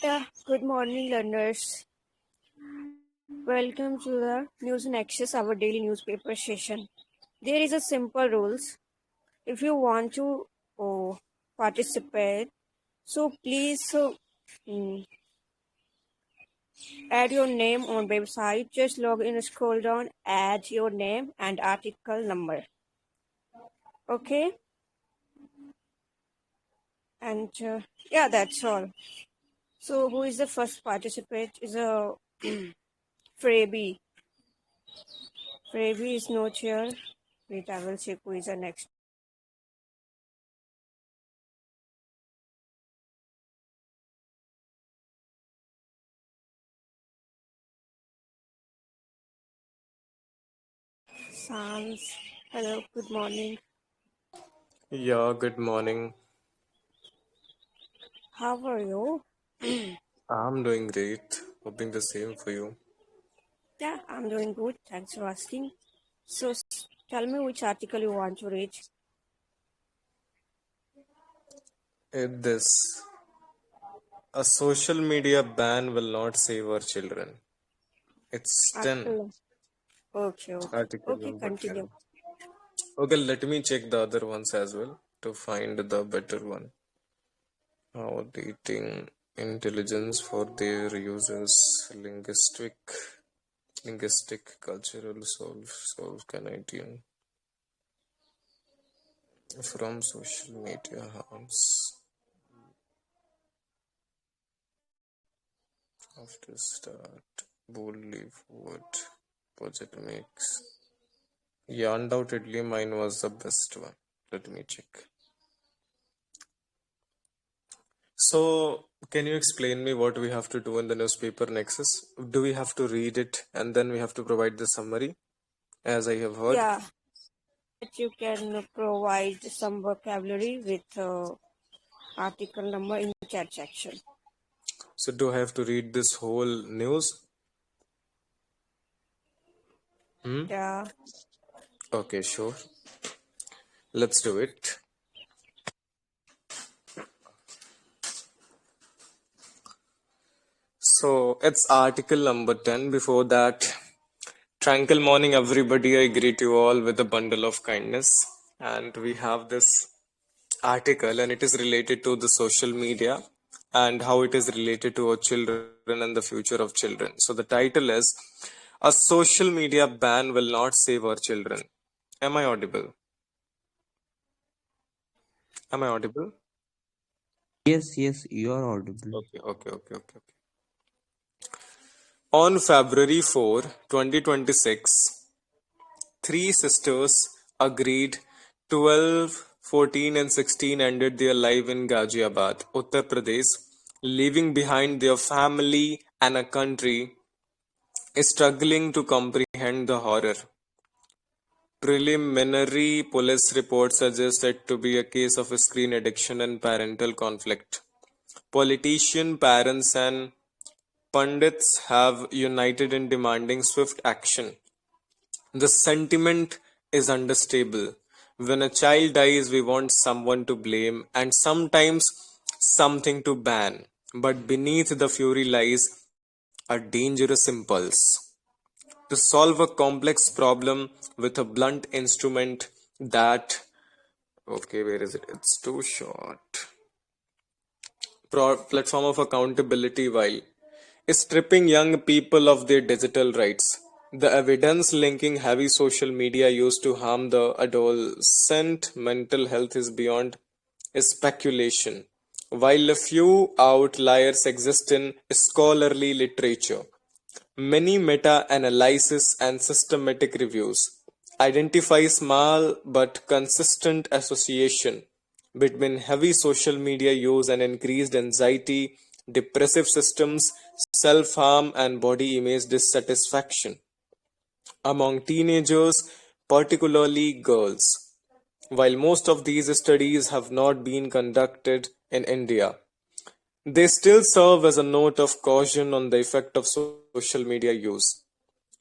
Yeah, good morning, learners. Welcome to the News Nexus, our daily newspaper session. There is a simple rules. If you want to participate, so please mm, add your name on website. Just log in, scroll down, add your name and article number. Okay, and yeah, that's all. So who is the first participant? Is a Freebie. Freebie is not here. Wait, I will check who is the next. Sans. Hello, good morning. Yeah, good morning. How are you? I'm doing great. Hoping the same for you. Yeah, I'm doing good. Thanks for asking. So, tell me which article you want to read. This a social media ban will not save our children. It's 10. Article. Okay, okay. Article Okay, number continue. 10. Okay, let me check the other ones as well to find the better one. Outdating intelligence for their users, linguistic, cultural, solve Canadian from social media harms. After start boldly forward project makes. Yeah, undoubtedly mine was the best one. Let me check. So, can you explain me what we have to do in the newspaper Nexus? Do we have to read it and then we have to provide the summary, as I have heard? Yeah, that you can provide some vocabulary with article number in chat section. So, do I have to read this whole news? Yeah, Okay, sure. Let's do it. So, it's article number 10. Before that, tranquil morning, everybody. I greet you all with a bundle of kindness. And we have this article, and it is related to the social media and how it is related to our children and the future of children. So, the title is A Social Media Ban Will Not Save Our Children. Am I audible? Am I audible? Yes, you are audible. Okay. On February 4, 2026, three sisters agreed 12, 14, and 16 ended their life in Ghaziabad, Uttar Pradesh, leaving behind their family and a country struggling to comprehend the horror. Preliminary police reports suggest it to be a case of screen addiction and parental conflict. Politicians, parents, and pundits have united in demanding swift action. The sentiment is understandable. When a child dies, we want someone to blame and sometimes something to ban. But beneath the fury lies a dangerous impulse to solve a complex problem with a blunt instrument that. Okay, where is it? It's too short. Platform of accountability while stripping young people of their digital rights. The evidence linking heavy social media use to harm the adolescent mental health is beyond speculation. While a few outliers exist in scholarly literature, many meta-analysis and systematic reviews identify small but consistent association between heavy social media use and increased anxiety, depressive systems, self-harm, and body image dissatisfaction among teenagers, particularly girls. While most of these studies have not been conducted in India, they still serve as a note of caution on the effect of social media use.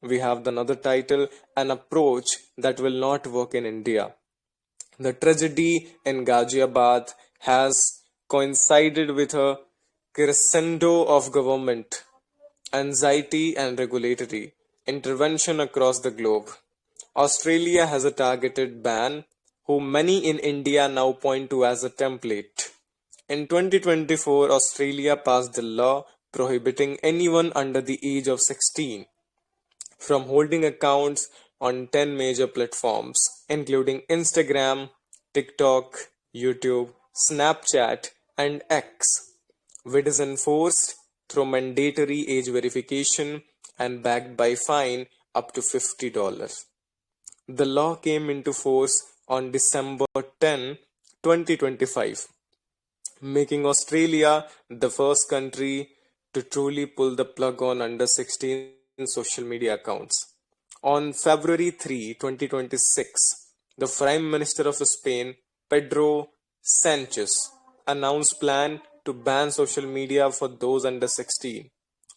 We have another title, An Approach That Will Not Work in India. The tragedy in Ghaziabad has coincided with a crescendo of government, anxiety, and regulatory intervention across the globe. Australia has a targeted ban, who many in India now point to as a template. In 2024, Australia passed a law prohibiting anyone under the age of 16 from holding accounts on 10 major platforms, including Instagram, TikTok, YouTube, Snapchat, and X, which is enforced through mandatory age verification and backed by fine up to $50. The law came into force on December 10, 2025, making Australia the first country to truly pull the plug on under 16 social media accounts. On February 3, 2026, the Prime Minister of Spain, Pedro Sanchez, announced plan to ban social media for those under 16,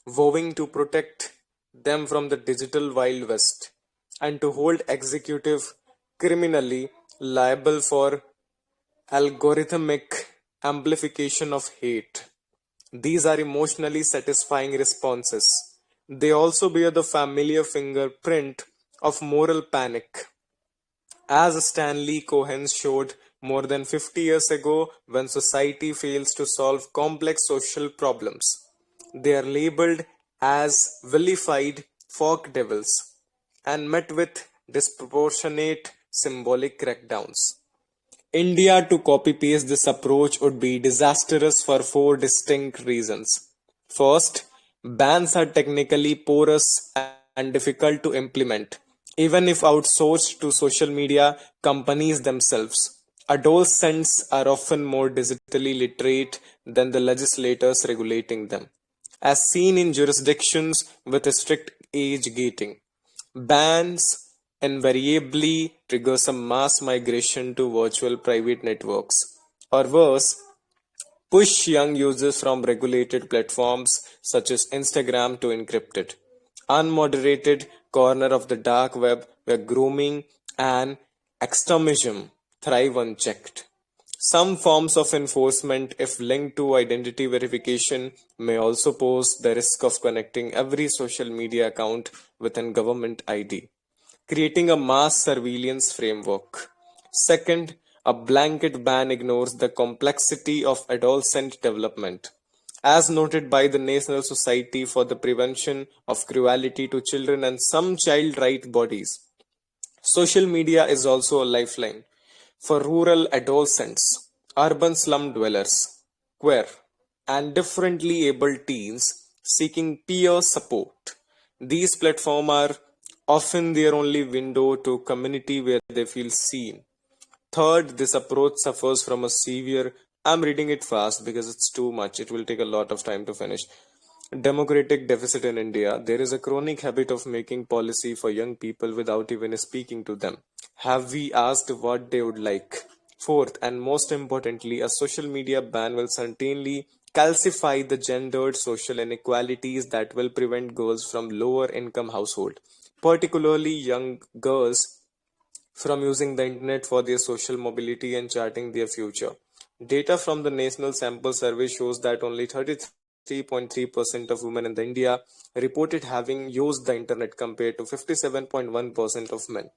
vowing to protect them from the digital Wild West and to hold executive criminally liable for algorithmic amplification of hate. These are emotionally satisfying responses. They also bear the familiar fingerprint of moral panic, as Stanley Cohen showed more than 50 years ago. When society fails to solve complex social problems, they are labeled as vilified folk devils and met with disproportionate symbolic crackdowns. India to copy paste this approach would be disastrous for four distinct reasons. First, bans are technically porous and difficult to implement, even if outsourced to social media companies themselves. Adolescents are often more digitally literate than the legislators regulating them, as seen in jurisdictions with a strict age gating. Bans invariably trigger some mass migration to virtual private networks, or worse, push young users from regulated platforms such as Instagram to encrypted, unmoderated corner of the dark web where grooming and extremism thrive unchecked. Some forms of enforcement, if linked to identity verification, may also pose the risk of connecting every social media account with a government ID, creating a mass surveillance framework. Second, a blanket ban ignores the complexity of adolescent development. As noted by the National Society for the Prevention of Cruelty to Children and some child rights bodies, social media is also a lifeline for rural adolescents, urban slum dwellers, queer, and differently abled teens seeking peer support. These platforms are often their only window to community where they feel seen. Third, this approach suffers from a severe, I'm reading it fast because it's too much, it will take a lot of time to finish. Democratic deficit in India. There is a chronic habit of making policy for young people without even speaking to them. Have we asked what they would like? Fourth, and most importantly, a social media ban will certainly calcify the gendered social inequalities that will prevent girls from lower income households, particularly young girls, from using the internet for their social mobility and charting their future. Data from the National Sample Survey shows that only 33.3% of women in the India reported having used the internet compared to 57.1% of men.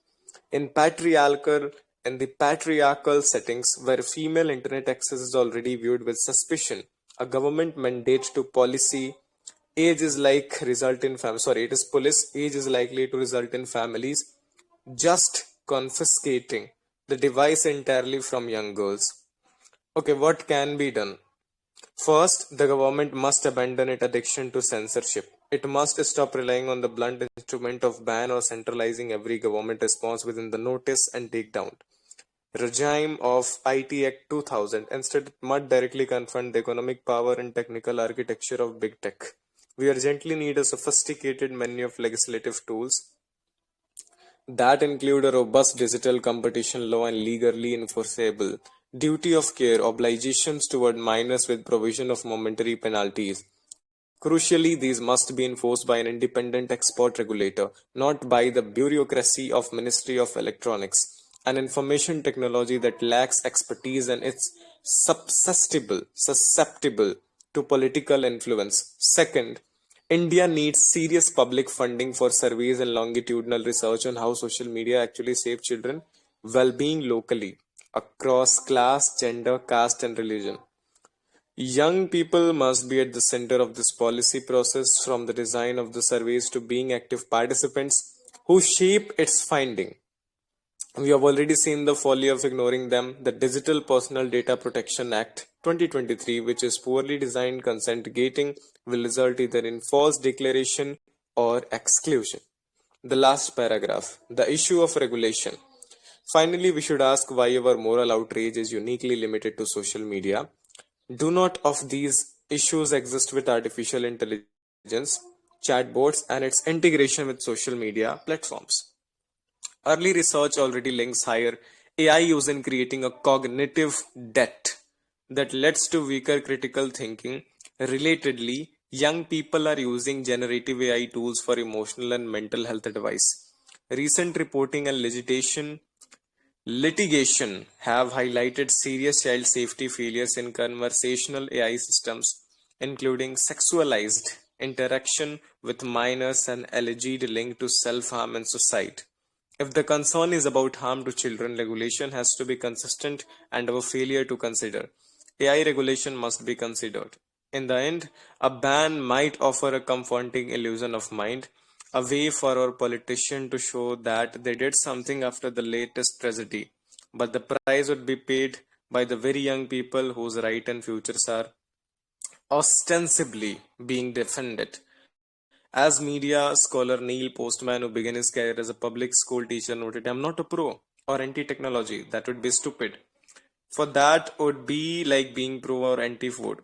In patriarchal in the patriarchal settings where female internet access is already viewed with suspicion, a government mandate to policy age is like result in it is police age is likely to result in families just confiscating the device entirely from young girls. Okay, what can be done? First, the government must abandon its addiction to censorship. It must stop relying on the blunt instrument of ban or centralizing every government response within the notice and take down regime of IT Act 2000. Instead, it must directly confront the economic power and technical architecture of big tech. We urgently need a sophisticated menu of legislative tools that include a robust digital competition law and legally enforceable duty of care obligations toward minors with provision of momentary penalties. Crucially, these must be enforced by an independent export regulator, not by the bureaucracy of Ministry of Electronics and Information Technology that lacks expertise and is susceptible to political influence. Second, India needs serious public funding for surveys and longitudinal research on how social media actually save children well-being locally across class, gender, caste, and religion. Young people must be at the center of this policy process, from the design of the surveys to being active participants who shape its finding. We have already seen the folly of ignoring them. The Digital Personal Data Protection Act 2023, which is poorly designed consent gating, will result either in false declaration or exclusion. The last paragraph, the issue of regulation. Finally, we should ask why our moral outrage is uniquely limited to social media. Do not of these issues exist with artificial intelligence, chatbots, and its integration with social media platforms? Early research already links higher AI use in creating a cognitive debt that leads to weaker critical thinking. Relatedly, young people are using generative AI tools for emotional and mental health advice. Recent reporting and litigation have highlighted serious child safety failures in conversational AI systems, including sexualized interaction with minors and alleged link to self-harm and suicide. If the concern is about harm to children, regulation has to be consistent, and our failure to consider AI regulation must be considered. In the end, a ban might offer a comforting illusion of mind, a way for our politicians to show that they did something after the latest tragedy. But the price would be paid by the very young people whose rights and futures are ostensibly being defended. As media scholar Neil Postman, who began his career as a public school teacher, noted, I'm not a pro or anti technology. That would be stupid. For that would be like being pro or anti food.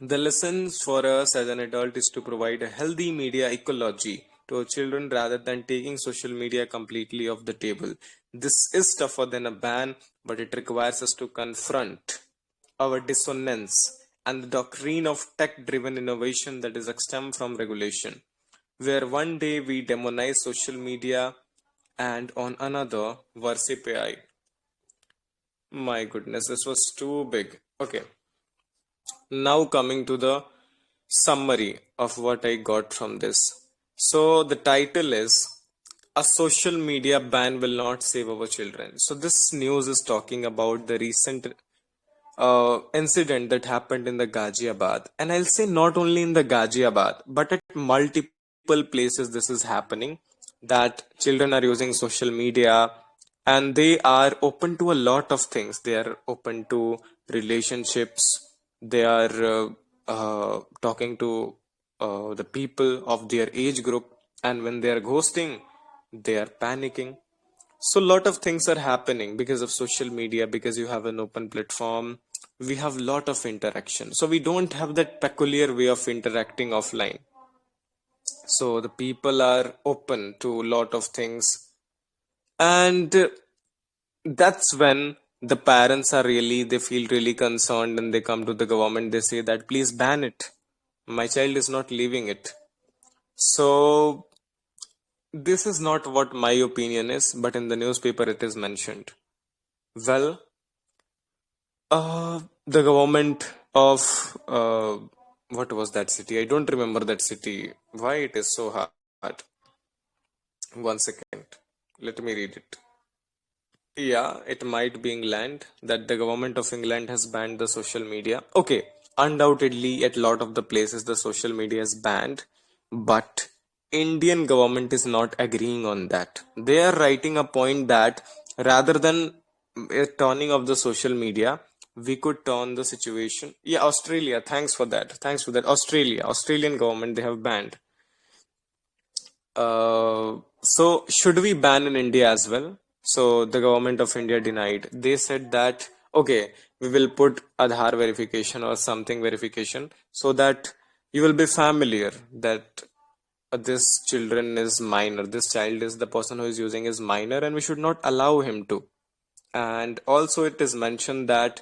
The lessons for us as an adult is to provide a healthy media ecology to our children rather than taking social media completely off the table. This is tougher than a ban, but it requires us to confront our dissonance and the doctrine of tech-driven innovation that is stemmed from regulation, where one day we demonize social media and on another worship AI. My goodness, this was too big. Okay, now coming to the summary of what I got from this. So the title is A Social Media Ban Will Not Save Our Children. So this news is talking about the recent incident that happened in the Ghaziabad. And I'll say not only in the Ghaziabad, but at multiple places this is happening, that children are using social media and they are open to a lot of things. They are open to relationships. They are talking to the people of their age group. And when they are ghosting, they are panicking. So a lot of things are happening because of social media, because you have an open platform. We have a lot of interaction. So we don't have that peculiar way of interacting offline. So the people are open to a lot of things. And that's when the parents are really, they feel really concerned and they come to the government. They say that please ban it. My child is not leaving it. So this is not what my opinion is, but in the newspaper it is mentioned. Well, the government of what was that city? I don't remember that city. Why it is so hard? One second. Let me read it. Yeah, it might be England that the government of England has banned the social media. Okay, undoubtedly at a lot of the places the social media is banned, but Indian government is not agreeing on that. They are writing a point that rather than turning off the social media, we could turn the situation. Yeah, Australia, thanks for that. Thanks for that. Australian government, they have banned. So should we ban in India as well? So the government of India denied. They said that okay, we will put Aadhaar verification or something verification so that you will be familiar that this children is minor. This child is the person who is using is minor, and we should not allow him to. And also it is mentioned that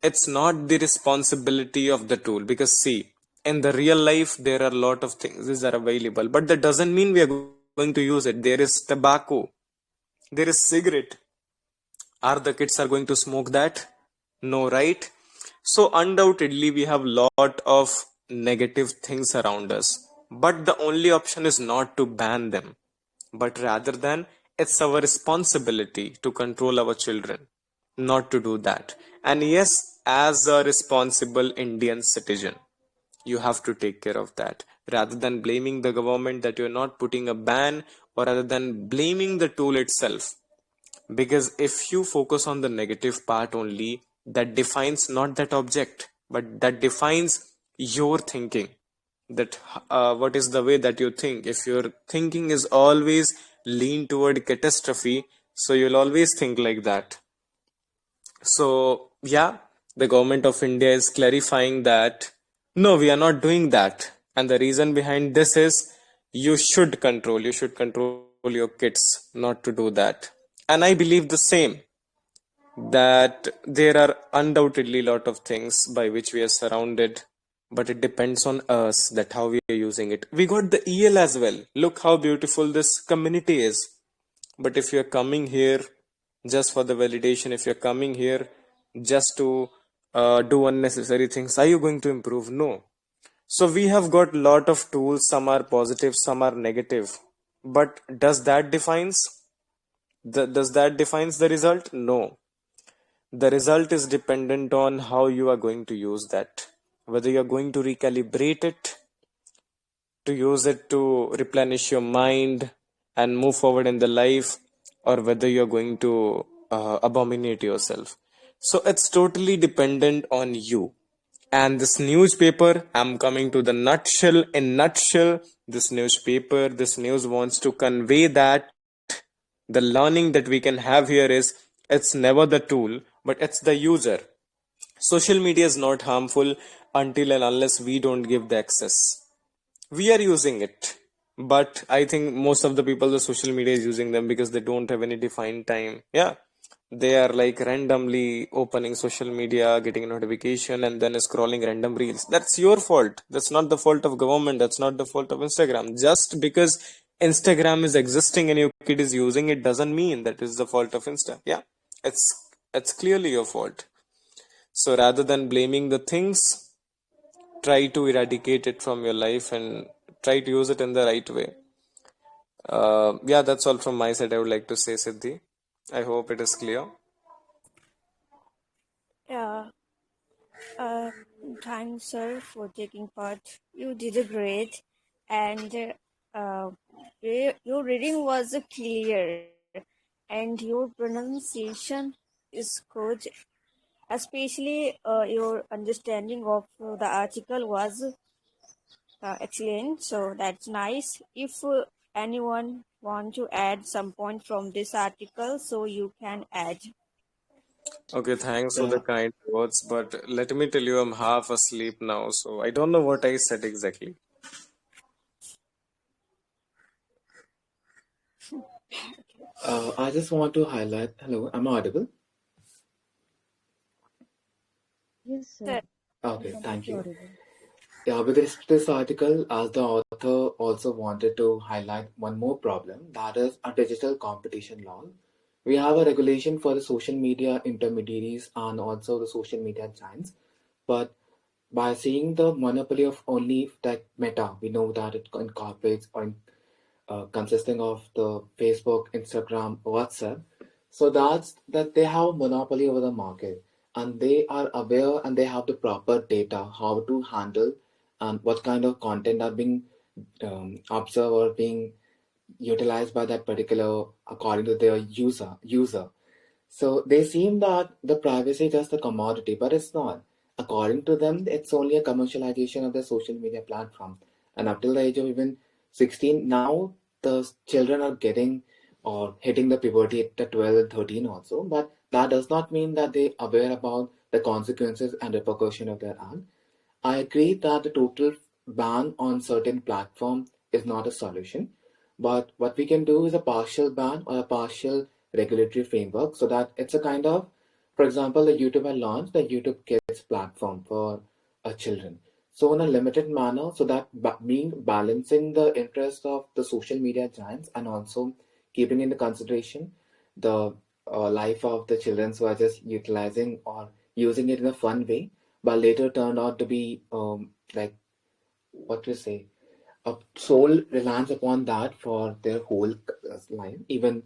it's not the responsibility of the tool, because see, in the real life there are a lot of things that are available, but that doesn't mean we are going to use it. There is tobacco, there is cigarette. Are the kids are going to smoke that? No, right? So undoubtedly we have lot of negative things around us, but the only option is not to ban them, but rather than it's our responsibility to control our children not to do that. And yes, as a responsible Indian citizen, you have to take care of that rather than blaming the government that you're not putting a ban, or rather than blaming the tool itself. Because if you focus on the negative part only, that defines not that object, but that defines your thinking. That what is the way that you think. If your thinking is always lean toward catastrophe, so you'll always think like that. So, yeah, the government of India is clarifying that no, we are not doing that. And the reason behind this is you should control your kids not to do that. And I believe the same, that there are undoubtedly a lot of things by which we are surrounded, but it depends on us that how we are using it. We got the EL as well. Look how beautiful this community is. But if you're coming here just for the validation, if you're coming here just to do unnecessary things, are you going to improve? No. So we have got lot of tools. Some are positive, some are negative. But does that defines the result? No. The result is dependent on how you are going to use that. Whether you are going to recalibrate it, to use it to replenish your mind and move forward in the life, or whether you're going to abominate yourself. So it's totally dependent on you. And this newspaper, I'm coming to the nutshell, this news wants to convey that the learning that we can have here is it's never the tool, but it's the user. Social media is not harmful until and unless we don't give the access. We are using it, but I think most of the people, the social media is using them because they don't have any defined time. Yeah, they are like randomly opening social media, getting a notification, and then scrolling random reels. That's your fault. That's not the fault of government. That's not the fault of Instagram. Just because Instagram is existing and your kid is using it doesn't mean that is the fault of Insta. Yeah, it's clearly your fault. So rather than blaming the things, try to eradicate it from your life and try to use it in the right way. Yeah, that's all from my side. I would like to say, Siddhi. I hope it is clear. Yeah, uh, thanks, sir, for taking part. You did a great, and your reading was clear, and your pronunciation is good. Especially, your understanding of the article was excellent. So that's nice. If anyone want to add some point from this article, so you can add. Okay, thanks for the Yeah, kind words, but let me tell you, I'm half asleep now, so I don't know what I said exactly. I just want to highlight. Hello, am I audible? Yes, Sir, sir. You're Okay, thank completely you. audible. Yeah, with respect to this article, as the author also wanted to highlight one more problem, that is a digital competition law. We have a regulation for the social media intermediaries and also the social media giants, but by seeing the monopoly of only tech Meta, we know that it incorporates or consisting of the Facebook, Instagram, WhatsApp. So that's that they have monopoly over the market, and they are aware and they have the proper data how to handle and what kind of content are being observed or being utilized by that particular according to their user. So they seem that the privacy is just a commodity, but it's not. According to them, it's only a commercialization of the social media platform. And up till the age of even 16, now the children are getting or hitting the puberty at the 12 and 13 also. But that does not mean that they are aware about the consequences and repercussion of their act. I agree that the total ban on certain platform is not a solution, but what we can do is a partial ban or a partial regulatory framework so that it's a kind of, for example, the YouTube had launched the YouTube Kids platform for children. So in a limited manner, so that being balancing the interest of the social media giants and also keeping into consideration the life of the children who are just utilizing or using it in a fun way, but later turned out to be like what to say, a sole reliance upon that for their whole life. Even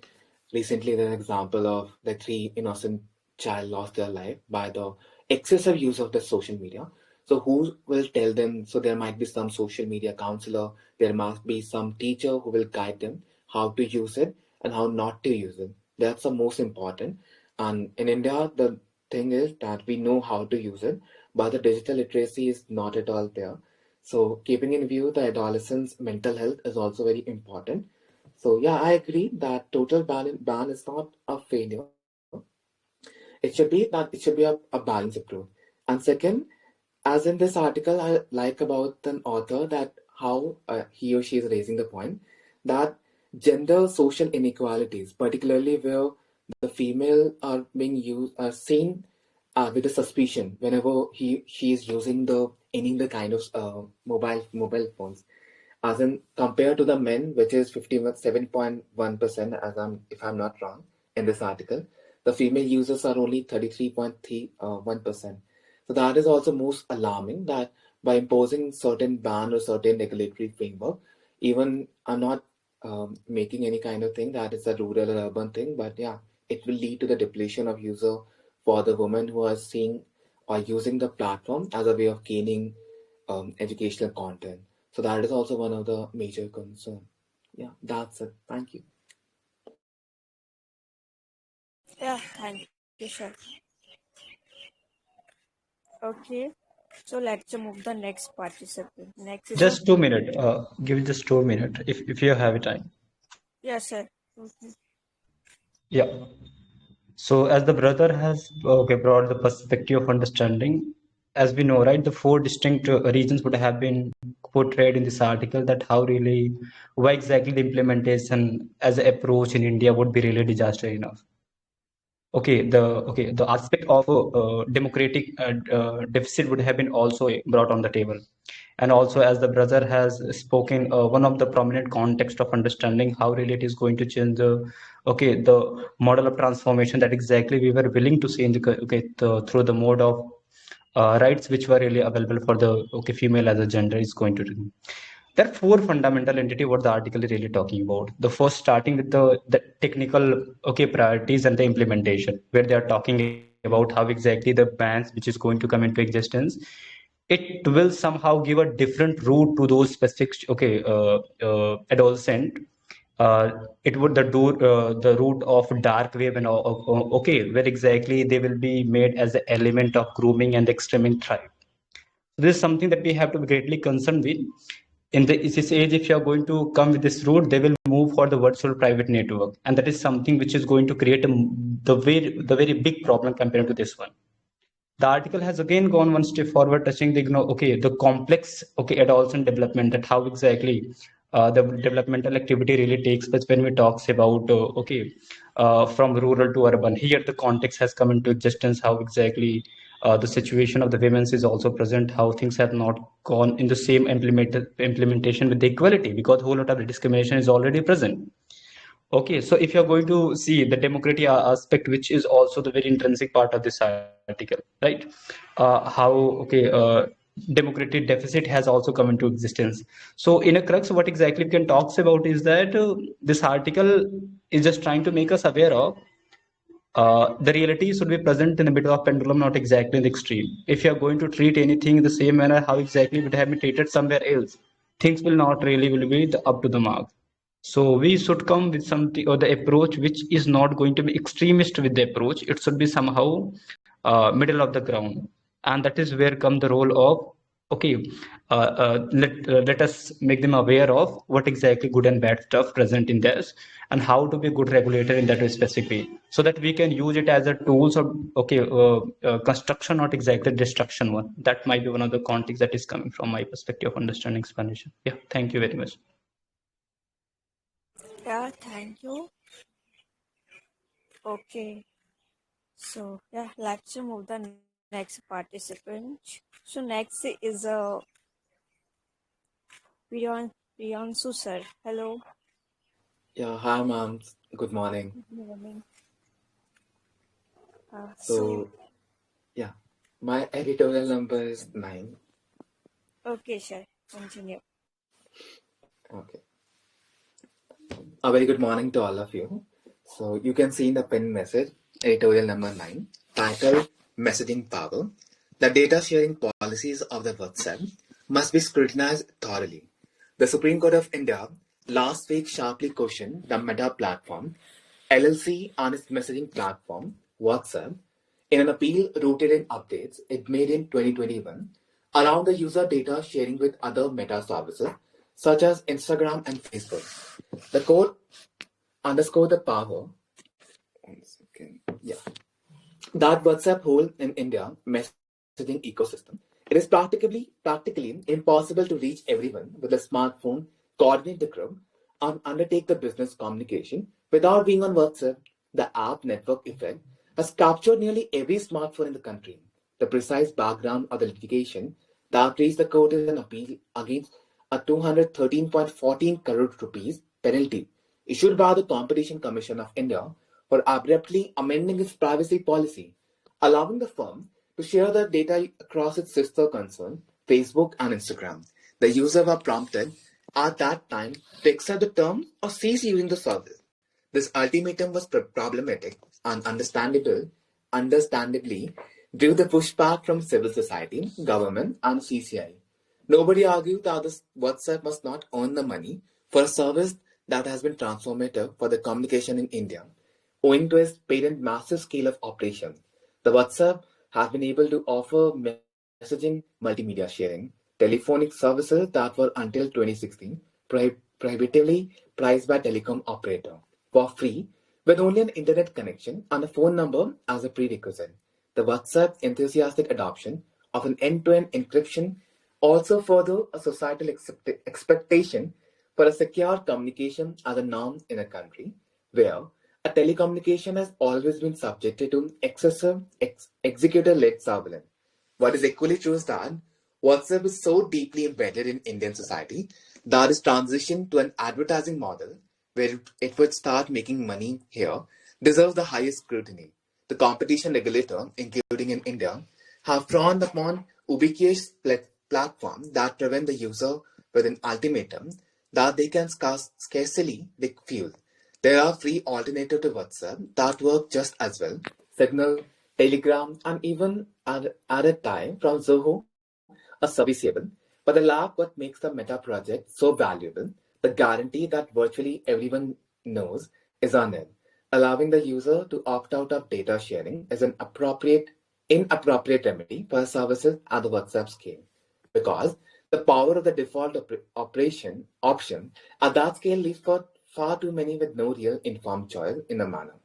recently, there's an example of the three innocent child lost their life by the excessive use of the social media. So who will tell them? So there might be some social media counselor, there must be some teacher who will guide them how to use it and how not to use it. That's the most important. And in India, the thing is that we know how to use it, but the digital literacy is not at all there. So keeping in view the adolescent's mental health is also very important. So yeah, I agree that total ban is not a failure. It should be a balanced approach. And second, as in this article, I like about an author that how he or she is raising the point that gender social inequalities, particularly where the female are being used are seen with a suspicion whenever she is using the kind of mobile phones, as in compared to the men, which is 57.1%, as if I'm not wrong in this article, the female users are only 33.1%. So that is also most alarming that by imposing certain ban or certain regulatory framework, even I'm not making any kind of thing that is a rural or urban thing, but yeah, it will lead to the depletion of user for the women who are seeing or using the platform as a way of gaining educational content. So that is also one of the major concern. Yeah, that's it. Thank you. Yeah, thank you, sir. Okay, so let's move the next participant. Next is a Just 2 minutes. Give just 2 minutes if you have time. yes, sir. Okay. Yeah. So as the brother has okay brought the perspective of understanding, as we know, right, the four distinct reasons would have been portrayed in this article that how really, why exactly the implementation as an approach in India would be really disaster enough. Okay, the aspect of democratic deficit would have been also brought on the table, and also as the brother has spoken, one of the prominent context of understanding how really it is going to change the model of transformation that exactly we were willing to see in through the mode of rights which were really available for the female as a gender is going to do. There are four fundamental entity what the article is really talking about. The first starting with the technical priorities and the implementation, where they are talking about how exactly the bans which is going to come into existence, it will somehow give a different route to those specific adolescent. It would the route of dark web and where exactly they will be made as an element of grooming and extreming thrive. This is something that we have to be greatly concerned with. In this age, if you are going to come with this route, they will move for the virtual private network, and that is something which is going to create the very big problem compared to this one. The article has again gone one step forward, touching the complex adolescent development, that how exactly the developmental activity really takes place when we talks about from rural to urban. Here the context has come into existence, how exactly the situation of the women's is also present, how things have not gone in the same implementation with the equality, because whole lot of the discrimination is already present. Okay, so if you're going to see the democratic aspect, which is also the very intrinsic part of this article, right? How democratic deficit has also come into existence. So in a crux, what exactly we can talk about is that this article is just trying to make us aware of the reality should be present in the middle of pendulum, not exactly in the extreme. If you are going to treat anything in the same manner, how exactly would have been treated somewhere else, things will not really will be up to the mark. So we should come with something or the approach which is not going to be extremist with the approach. It should be somehow middle of the ground, and that is where come the role of let us make them aware of what exactly good and bad stuff present in this, and how to be a good regulator in that specific way, so that we can use it as a tools of construction, not exactly destruction one. That might be one of the context that is coming from my perspective of understanding explanation. Yeah, thank you very much. Yeah, thank you. Okay, so yeah, let's move the next participant. So next is Priyansu sir. Hello. Yeah, hi, ma'am. Good morning. Good morning. So So, yeah. My editorial number is 9. Okay, sure. Continue. Okay. A very good morning to all of you. So you can see in the pinned message, editorial number 9, titled Messaging Power. The data sharing policies of the WhatsApp must be scrutinized thoroughly. The Supreme Court of India last week sharply questioned the Meta platform, LLC, and its messaging platform, WhatsApp, in an appeal rooted in updates it made in 2021 around the user data sharing with other Meta services such as Instagram and Facebook. The court underscored the power. One second. Yeah. That WhatsApp hold in India messaging ecosystem. It is practically impossible to reach everyone with a smartphone, coordinate the group, and undertake the business communication without being on WhatsApp. The app network effect has captured nearly every smartphone in the country. The precise background of the litigation that reached the court is an appeal against a 213.14 crore rupees penalty issued by the Competition Commission of India for abruptly amending its privacy policy, allowing the firm to share the data across its sister concern, Facebook and Instagram. The users were prompted at that time to accept the term or cease using the service. This ultimatum was problematic and understandably drew the pushback from civil society, government, and CCI. Nobody argued that this WhatsApp must not earn the money for a service that has been transformative for the communication in India. Owing to its patent massive scale of operation, the WhatsApp has been able to offer messaging, multimedia sharing, telephonic services that were until 2016 prohibitively priced by telecom operator for free with only an internet connection and a phone number as a prerequisite. The WhatsApp enthusiastic adoption of an end-to-end encryption also further a societal expectation for a secure communication as a norm in a country where a telecommunication has always been subjected to excessive executor-led surveillance. What is equally true is that WhatsApp is so deeply embedded in Indian society that its transition to an advertising model where it would start making money here deserves the highest scrutiny. The competition regulator, including in India, have frowned upon ubiquitous platforms that prevent the user with an ultimatum that they can scarcely refuse. There are free alternatives to WhatsApp that work just as well. Signal, Telegram, and even at a time from Zoho are serviceable, but the lab what makes the Meta project so valuable, the guarantee that virtually everyone knows is on it. Allowing the user to opt out of data sharing is an inappropriate remedy for services at the WhatsApp scale, because the power of the default operation option at that scale leaves for far too many with no real informed choice in the manner.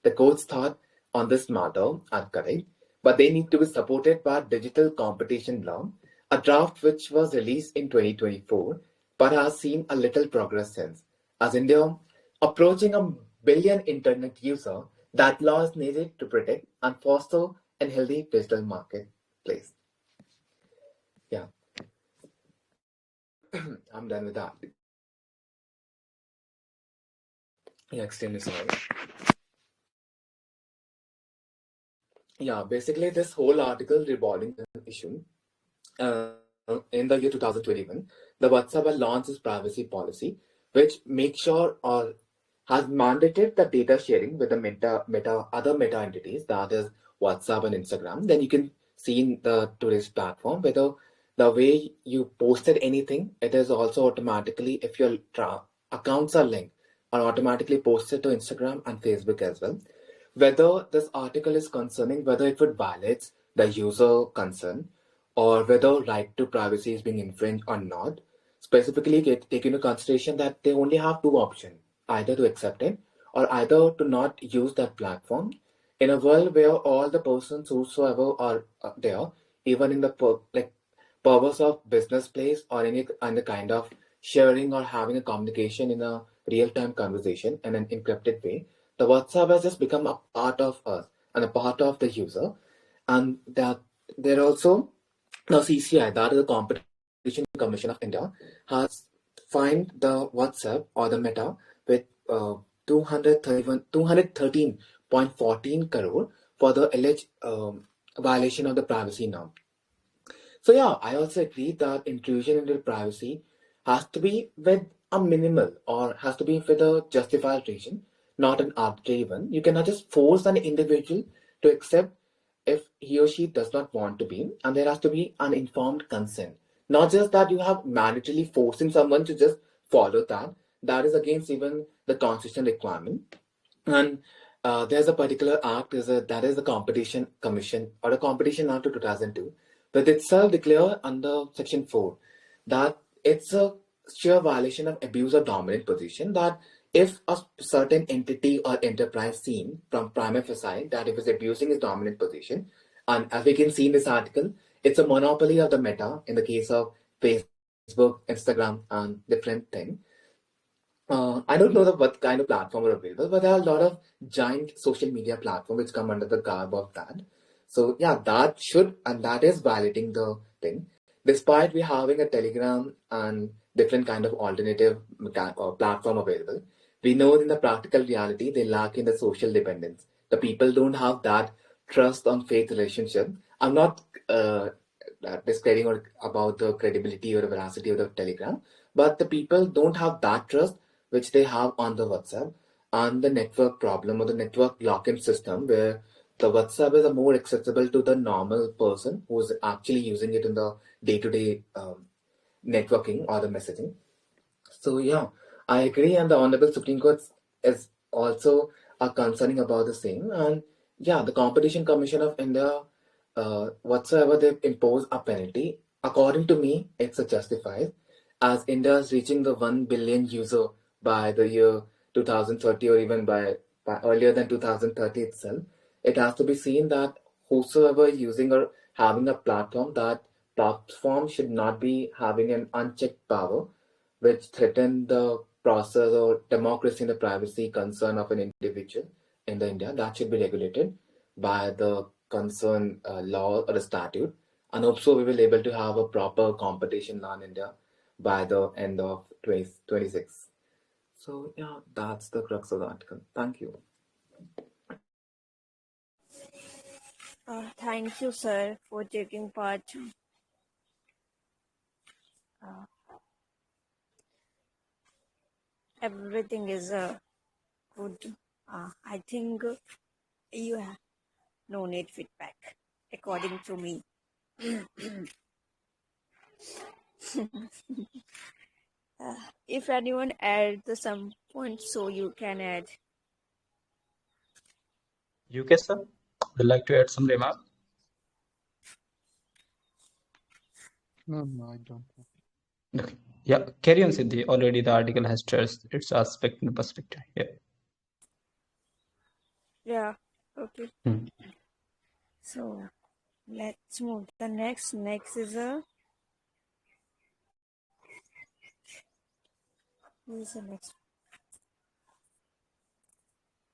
The court's thought on this matter are correct, but they need to be supported by digital competition law, a draft which was released in 2024 but has seen a little progress since. As India approaching a billion internet user, that law is needed to protect and foster a healthy digital marketplace. Yeah, I'm done with that. Yeah, extremely sorry. Yeah, basically this whole article revolving an issue. In the year 2021, the WhatsApp had launched its privacy policy, which makes sure or has mandated the data sharing with the other meta entities, that is WhatsApp and Instagram. Then you can see in the today's platform whether the way you posted anything, it is also automatically, if your accounts are linked, are automatically posted to Instagram and Facebook as well. Whether this article is concerning whether it would violate the user concern or whether right to privacy is being infringed or not, specifically take into consideration that they only have two options, either to accept it or either to not use that platform. In a world where all the persons whosoever are there, even in the purpose of business place or any kind of sharing or having a communication in a real-time conversation in an encrypted way, the WhatsApp has just become a part of us and a part of the user. And that there also now CCI, that is the Competition Commission of India, has fined the WhatsApp or the Meta with 213.14 crore for the alleged violation of the privacy norm. So yeah, I also agree that intrusion into privacy has to be with a minimal or has to be with a justified reason, not an arbitrary one. You cannot just force an individual to accept if he or she does not want to be, and there has to be an informed consent. Not just that you have mandatorily forcing someone to just follow that. That is against even the constitutional requirement. And there's a particular act that is the Competition Commission or the Competition Act of 2002, but itself declare under Section 4 that it's a sheer violation of abuse of dominant position, that if a certain entity or enterprise seen from prima facie that it was abusing its dominant position, and as we can see in this article, it's a monopoly of the meta in the case of Facebook, Instagram, and different things. I don't know what kind of platform are available, but there are a lot of giant social media platforms which come under the garb of that. So yeah, that should and that is violating the thing. Despite we having a Telegram and different kind of alternative platform available, we know in the practical reality they lack in the social dependence. The people don't have that trust on faith relationship. I'm not discrediting or about the credibility or the veracity of the Telegram, but the people don't have that trust which they have on the WhatsApp, and the network problem or the network lock-in system where the WhatsApp is a more accessible to the normal person who's actually using it in the day-to-day networking or the messaging. So yeah, I agree, and the Honorable Supreme Court is also concerning about the same. And yeah, the Competition Commission of India, whatsoever they impose a penalty, according to me, it's a justified, as India is reaching the 1 billion user by the year 2030 or even by earlier than 2030 itself. It has to be seen that whosoever using or having a platform, that platform should not be having an unchecked power which threaten the process or democracy and the privacy concern of an individual in the India. That should be regulated by the concerned law or the statute. And also we will able to have a proper competition law in India by the end of 2026. So yeah, that's the crux of the article. Thank you. Thank you, sir, for taking part. Uh, Everything is good. I think you have no need feedback, according to me. If anyone adds some points, so you can add. UK, sir, would you like to add some remark? No, I don't. Okay. Yeah, carry on, Siddhi. Already the article has stressed its aspect and perspective. Yeah. Yeah, okay. Hmm. So let's move to the next. Next is who is the next?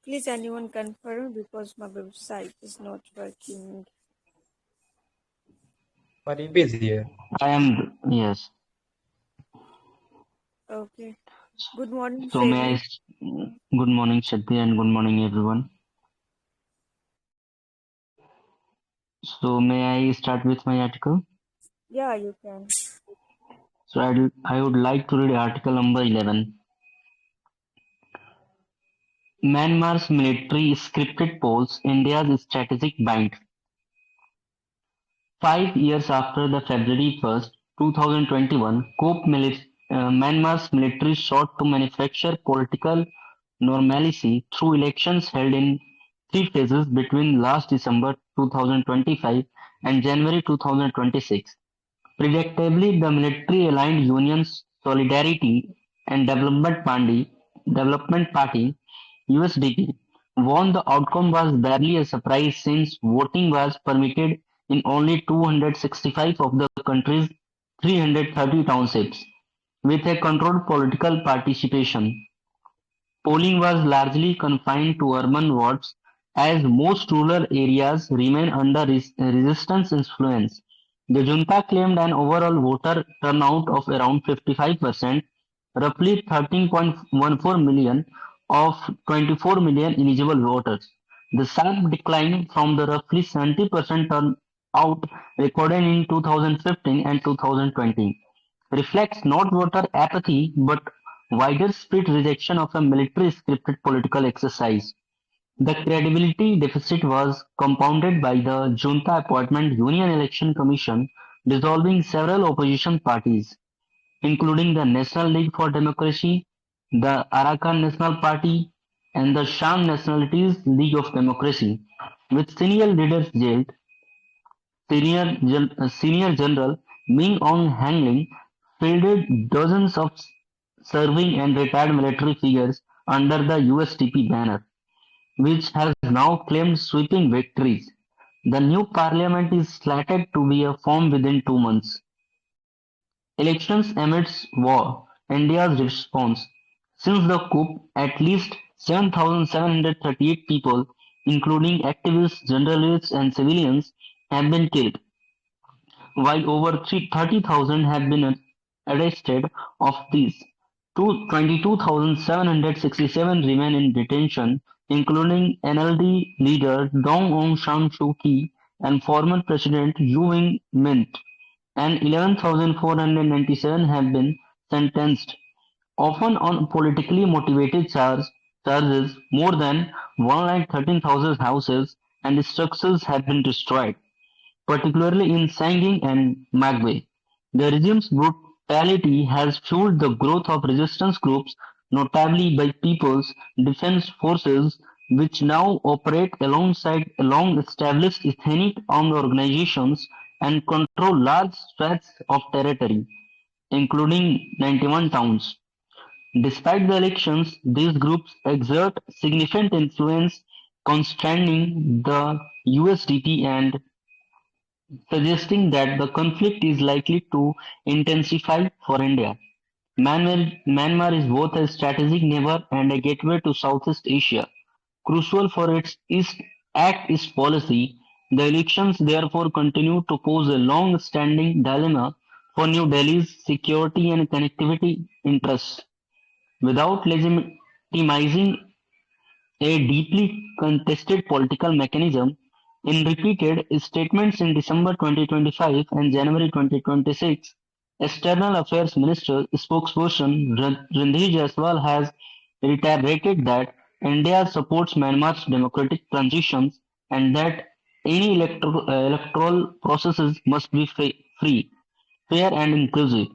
Please anyone confirm because my website is not working. Are you busy here? I am, yes. Okay. Good morning, So may Freddy. good morning, Shakti, and good morning, everyone. So may I start with my article? Yeah, you can. So I would like to read article number 11. Myanmar's military scripted polls India's strategic bind. 5 years after the February 1st, 2021 Myanmar's military sought to manufacture political normalcy through elections held in three phases between last December 2025 and January 2026. Predictably, the military-aligned Union's Solidarity and Development Party (USDP) won. The outcome was barely a surprise since voting was permitted in only 265 of the country's 330 townships. With a controlled political participation, polling was largely confined to urban wards, as most rural areas remain under resistance influence. The junta claimed an overall voter turnout of around 55%, roughly 13.14 million of 24 million eligible voters. The sharp decline from the roughly 70% turnout recorded in 2015 and 2020 reflects not voter apathy but widespread rejection of a military scripted political exercise. The credibility deficit was compounded by the junta appointment Union Election Commission dissolving several opposition parties, including the National League for Democracy, the Arakan National Party, and the Sham Nationalities League of Democracy, with senior leaders jailed. Senior General Min Aung Hlaing fielded dozens of serving and retired military figures under the USDP banner, which has now claimed sweeping victories. The new parliament is slated to be formed within 2 months. Elections amidst war: India's response: since the coup, at least 7,738 people, including activists, journalists and civilians, have been killed, while over 30,000 have been arrested. Of these, 22,767 remain in detention, including NLD leader Daw Aung San Suu Kyi and former President U Win Mint, and 11,497 have been sentenced, often on politically motivated charges. More than 113,000 houses and structures have been destroyed, particularly in Sangin and Magwe. The regime's brutality has fueled the growth of resistance groups, notably by People's Defense Forces, which now operate alongside long-established ethnic armed organizations and control large swaths of territory, including 91 towns. Despite the elections, these groups exert significant influence, constraining the USDP and suggesting that the conflict is likely to intensify for India. Myanmar is both a strategic neighbor and a gateway to Southeast Asia, crucial for its Act East policy. The elections therefore continue to pose a long-standing dilemma for New Delhi's security and connectivity interests. Without legitimizing a deeply contested political mechanism, in repeated statements in December 2025 and January 2026, External Affairs Minister spokesperson Randhir Jaiswal has reiterated that India supports Myanmar's democratic transitions and that any electoral processes must be free, fair and inclusive.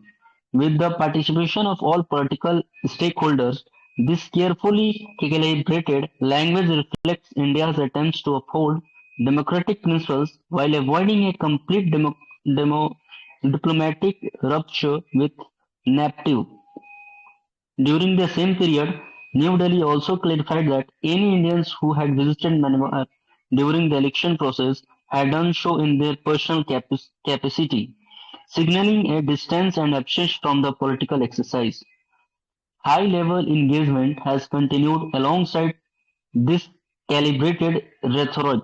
With the participation of all political stakeholders, this carefully calibrated language reflects India's attempts to uphold democratic principles while avoiding a complete diplomatic rupture with NAPTIV. During the same period, New Delhi also clarified that any Indians who had visited Myanmar during the election process had done so in their personal capacity, signaling a distance and absence from the political exercise. High-level engagement has continued alongside this calibrated rhetoric.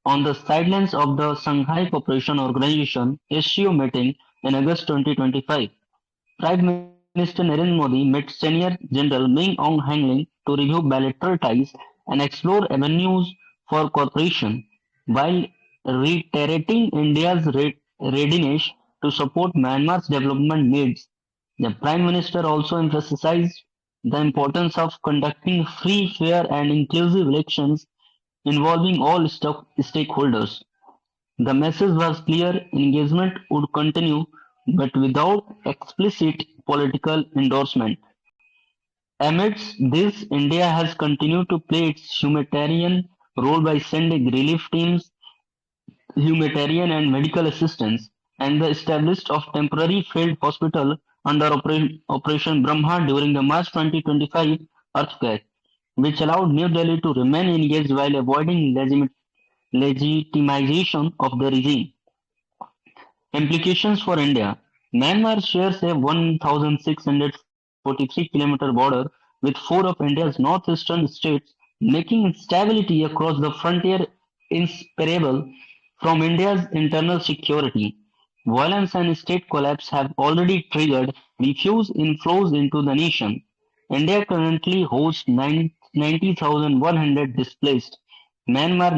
On the sidelines of the Shanghai Cooperation Organization (SCO) meeting in August 2025, Prime Minister Narendra Modi met Senior General Min Aung Hlaing to review bilateral ties and explore avenues for cooperation, while reiterating India's readiness to support Myanmar's development needs. The Prime Minister also emphasized the importance of conducting free, fair, and inclusive elections involving all stakeholders. The message was clear: engagement would continue, but without explicit political endorsement. Amidst this, India has continued to play its humanitarian role by sending relief teams, humanitarian and medical assistance, and the establishment of temporary field hospital under Operation Brahma during the March 2025 earthquake, which allowed New Delhi to remain engaged while avoiding legitimization of the regime. Implications for India: Myanmar shares a 1,643-kilometer border with four of India's northeastern states, making instability across the frontier inseparable from India's internal security. Violence and state collapse have already triggered refugee inflows into the nation. India currently hosts 90,100 displaced, Myanmar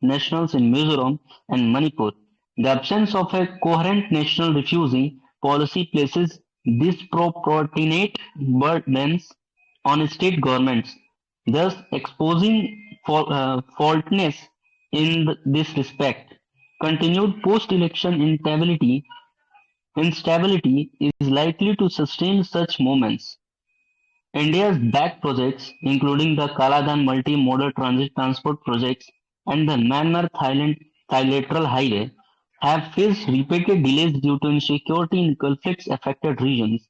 nationals in Mizoram and Manipur. The absence of a coherent national refugee policy places disproportionate burdens on state governments, thus exposing faultiness in this respect. Continued post-election instability is likely to sustain such movements. India's backed projects, including the Kaladan multi-modal transit transport projects and the Myanmar-Thailand trilateral highway, have faced repeated delays due to insecurity in conflict-affected regions.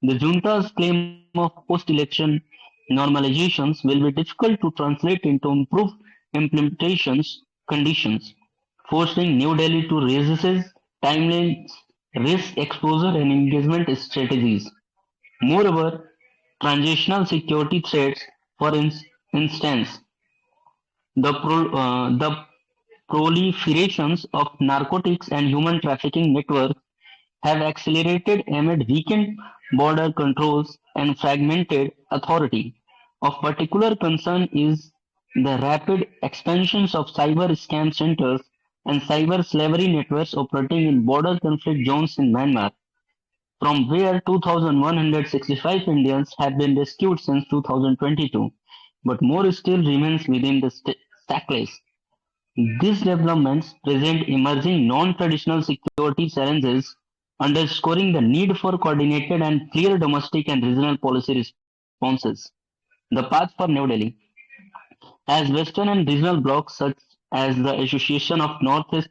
The junta's claim of post-election normalizations will be difficult to translate into improved implementations conditions, forcing New Delhi to reassess timelines, risk exposure, and engagement strategies. Moreover, transitional security threats, for instance, the proliferations of narcotics and human trafficking networks have accelerated amid weakened border controls and fragmented authority. Of particular concern is the rapid expansions of cyber scam centers and cyber slavery networks operating in border conflict zones in Myanmar, from where 2,165 Indians have been rescued since 2022, but more still remains within the stackless. These developments present emerging non-traditional security challenges, underscoring the need for coordinated and clear domestic and regional policy responses. The path for New Delhi, as Western and regional blocs such as the Association of Northeast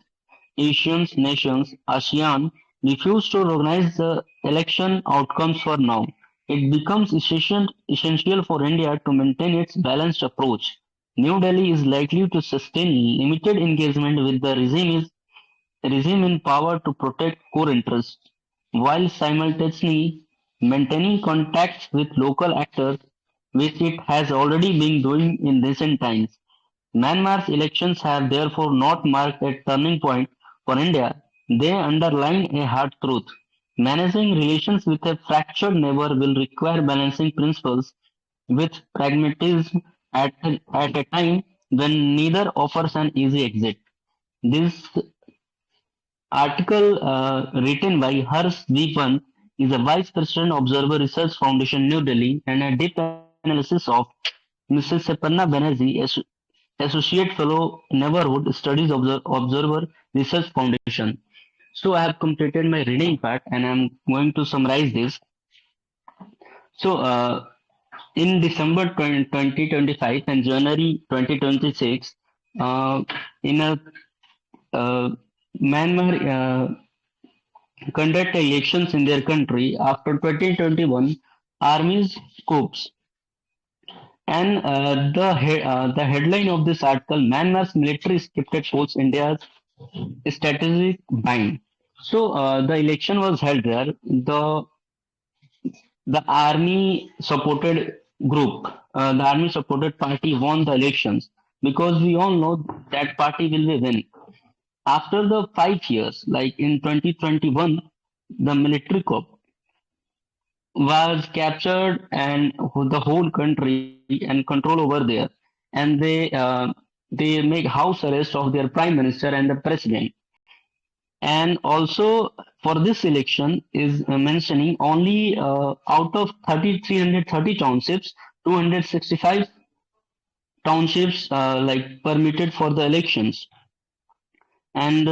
Asian Nations (ASEAN) refuse to recognize the election outcomes for now, it becomes essential for India to maintain its balanced approach. New Delhi is likely to sustain limited engagement with the regime in power to protect core interests, while simultaneously maintaining contacts with local actors, which it has already been doing in recent times. Myanmar's elections have therefore not marked a turning point for India, they underline a hard truth. Managing relations with a fractured neighbor will require balancing principles with pragmatism at a time when neither offers an easy exit. This article, written by Harsh Deepan, is a Vice President Observer Research Foundation, New Delhi, and a deep analysis of Mrs. Separna Banerjee, Associate Fellow, Neighborhood Studies Observer Research Foundation. So I have completed my reading part and I'm going to summarize this. So in December 2025 and January 2026, in a Myanmar conduct elections in their country after 2021 army's coups. And the headline of this article: Myanmar's military scripted force India's strategic bind. So the election was held there. The army supported group, the army supported party won the elections because we all know that party will be win. After the 5 years, like in 2021, the military coup was captured and the whole country and control over there, and they make house arrest of their prime minister and the president. And also for this election is mentioning only out of 330 townships, 265 townships like permitted for the elections, and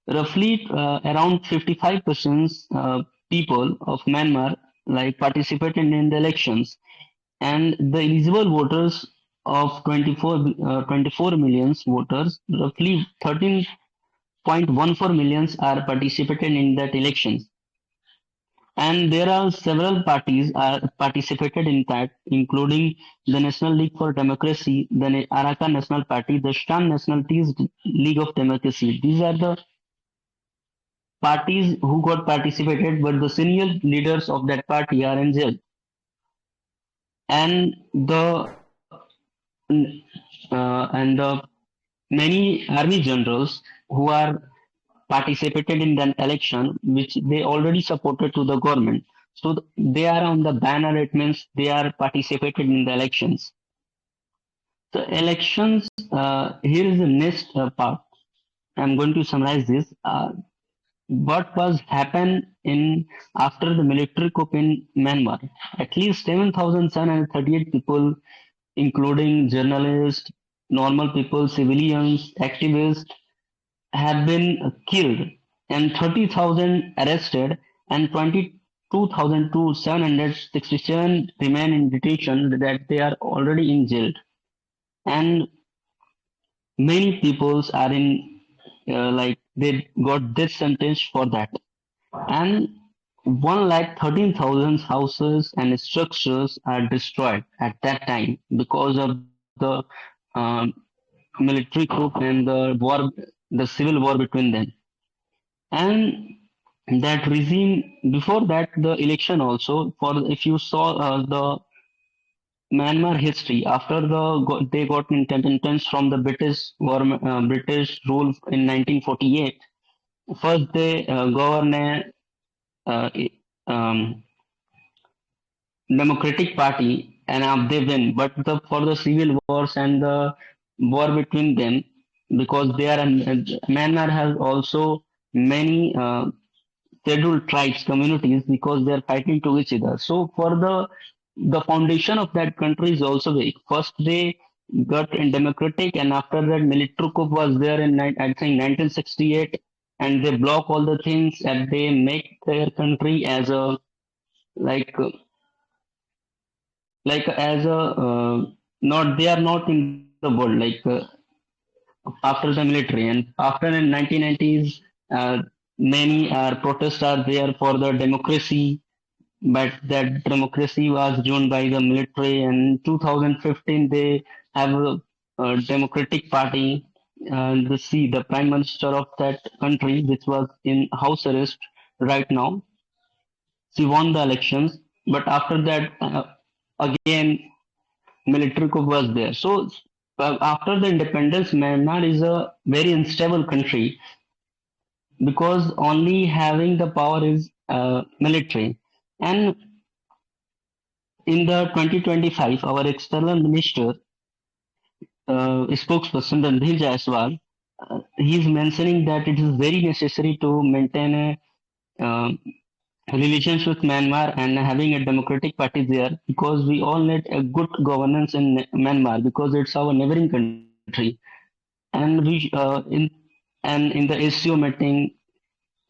roughly around 55% people of Myanmar like participated in the elections, and the eligible voters of 24 million voters, roughly 13.14 millions are participated in that elections. And there are several parties are participated in that, including the National League for Democracy, the Arakan National Party, the Shan Nationalities League of Democracy. These are the parties who got participated, but the senior leaders of that party are in jail. And the many army generals who are participated in the election, which they already supported to the government. So they are on the banner. It means they are participated in the elections. So elections, here is the next part. I'm going to summarize this. What was happened in after the military coup in Myanmar? At least 7,738 people, including journalists, normal people, civilians, activists, have been killed, and 30,000 arrested, and 22,767 remain in detention that they are already in jail. And many peoples are in like they got death sentence for that. And 1,13,000 houses and structures are destroyed at that time because of the um, military coup and the war, the civil war between them. And that regime before that, the election also, for if you saw the Myanmar history after they got independence from the British rule in 1948. First they govern a uh, um, Democratic Party, and they win. But for the civil wars and the war between them, because they are Myanmar has also many scheduled tribes communities because they are fighting to each other. So for the foundation of that country is also weak. First they got in democratic, and after that military coup was there in I think 1968, and they block all the things and they make their country as a like as a not they are not in the world after the military. And after in 1990s many protests are there for the democracy, but that democracy was joined by the military. And 2015 they have a democratic party, and the prime minister of that country, which was in house arrest right now, she won the elections. But after that again military coup was there. So after the independence, Myanmar is a very unstable country because only having the power is military. And in the 2025, our external minister, spokesperson Randhir Jaiswal, he is mentioning that it is very necessary to maintain relations with Myanmar and having a democratic party there, because we all need a good governance in Myanmar because it's our neighboring country. And in the ASEO meeting,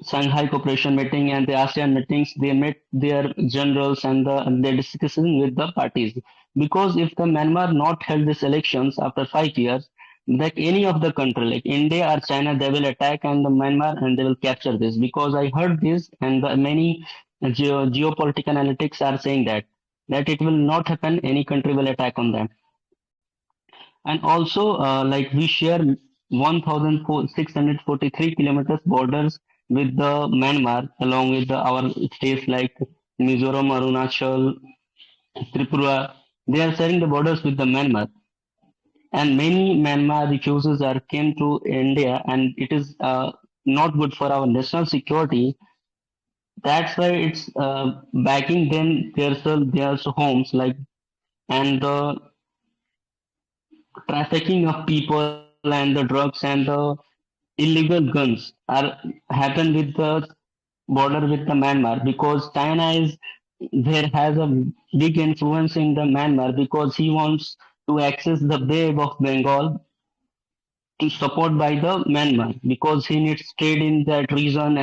Shanghai Cooperation meeting, and the ASEAN meetings, they met their generals and they're discussing with the parties. Because if the Myanmar not held these elections after 5 years, like any of the country, like India or China, they will attack on the Myanmar and they will capture this. Because I heard this, and many geopolitical analytics are saying that it will not happen. Any country will attack on them. And also, like we share 1,643 kilometers borders with the Myanmar, along with our states like Mizoram, Arunachal, Tripura. They are sharing the borders with the Myanmar, and many Myanmar refugees are came to India, and it is not good for our national security. That's why it's backing them their homes, like, and the trafficking of people and the drugs and the illegal guns are happen with the border with the Myanmar, because China is there has a big influence in the Myanmar because he wants to access the Bay of Bengal to support by the Myanmar because he needs trade in that region.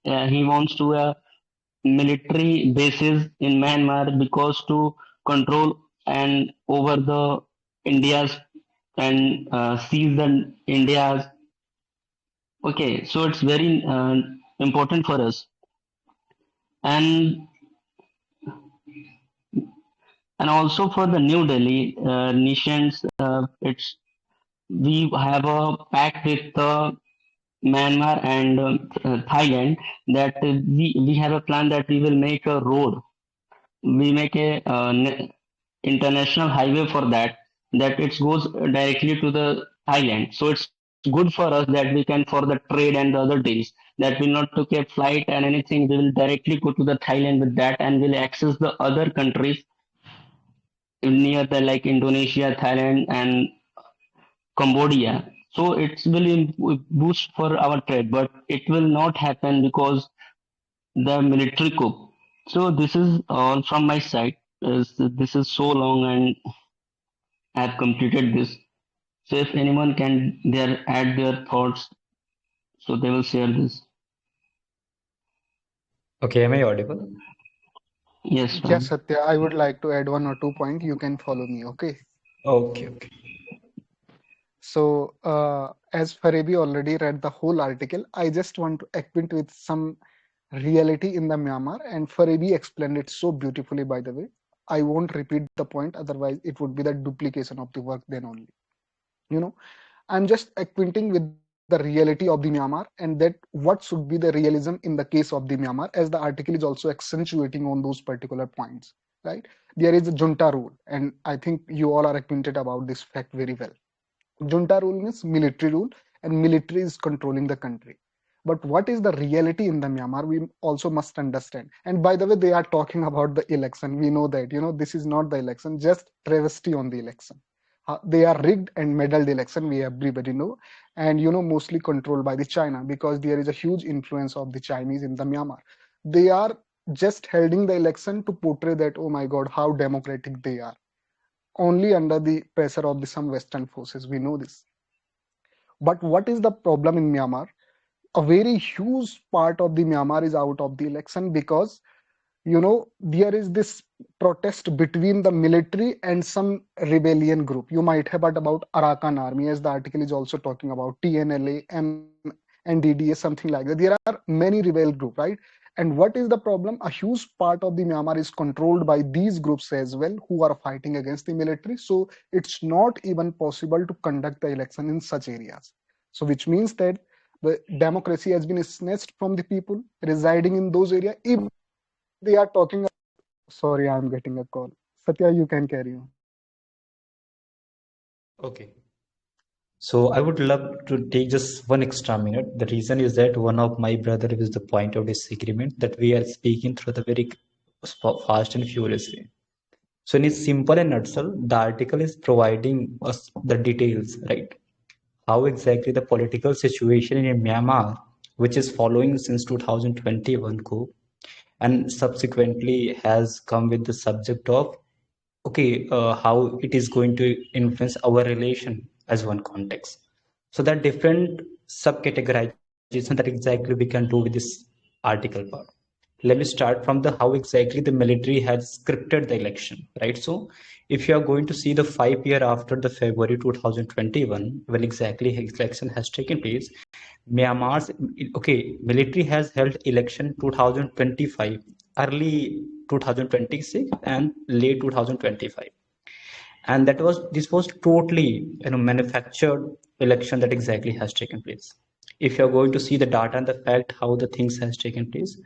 He wants to military bases in Myanmar because to control and over the India's and seize the India's. Okay, so it's very important for us. And also for the New Delhi nations, it's we have a pact with Myanmar and Thailand that we have a plan that we will make a road. We make a international highway for that it goes directly to the Thailand. So it's good for us that we can for the trade and the other deals that will not take a flight and anything. We will directly go to the Thailand with that and will access the other countries near the like Indonesia, Thailand, and Cambodia. So it will boost for our trade, but it will not happen because the military coup. So this is all from my side. This is so long and I have completed this. So if anyone can there add their thoughts, so they will share this. Okay, am I audible? Yes, Yes, ma'am. Satya, I would like to add 1 or 2 points. You can follow me, okay? Okay, okay. So, as Farabi already read the whole article, I just want to acquaint with some reality in the Myanmar, and Farabi explained it so beautifully, by the way. I won't repeat the point, otherwise it would be the duplication of the work then only. You know, I'm just acquainting with the reality of the Myanmar and that what should be the realism in the case of the Myanmar, as the article is also accentuating on those particular points, right? There is a junta rule, and I think you all are acquainted about this fact very well. Junta rule means military rule, and military is controlling the country. But what is the reality in the Myanmar? We also must understand. And by the way, they are talking about the election. We know that, this is not the election, just travesty on the election. They are rigged and meddled election, we everybody know. And, mostly controlled by the China because there is a huge influence of the Chinese in the Myanmar. They are just holding the election to portray that, oh my God, how democratic they are only under the pressure of some Western forces. We know this. But what is the problem in Myanmar? A very huge part of the Myanmar is out of the election because there is this protest between the military and some rebellion group. You might have heard about Arakan Army, as the article is also talking about TNLA, NDDA, something like that. There are many rebel groups, right? And what is the problem? A huge part of the Myanmar is controlled by these groups as well, who are fighting against the military. So it's not even possible to conduct the election in such areas. So which means that the democracy has been snatched from the people residing in those areas. If they are talking, sorry, I'm getting a call. Satya, you can carry on. Okay. So I would love to take just one extra minute. The reason is that one of my brother is the point of disagreement that we are speaking through the very fast and furious way. So in a simple and nutshell, the article is providing us the details, right? How exactly the political situation in Myanmar, which is following since 2021 coup, and subsequently has come with the subject of okay, how it is going to influence our relation as one context. So that different subcategorization that exactly we can do with this article part. Let me start from the how exactly the military has scripted the election, right? So if you are going to see the 5 year after the February 2021, when exactly election has taken place, Myanmar's okay, military has held election 2025, early 2026 and late 2025, and this was totally manufactured election that exactly has taken place. If you're going to see the data and the fact how the things has taken place,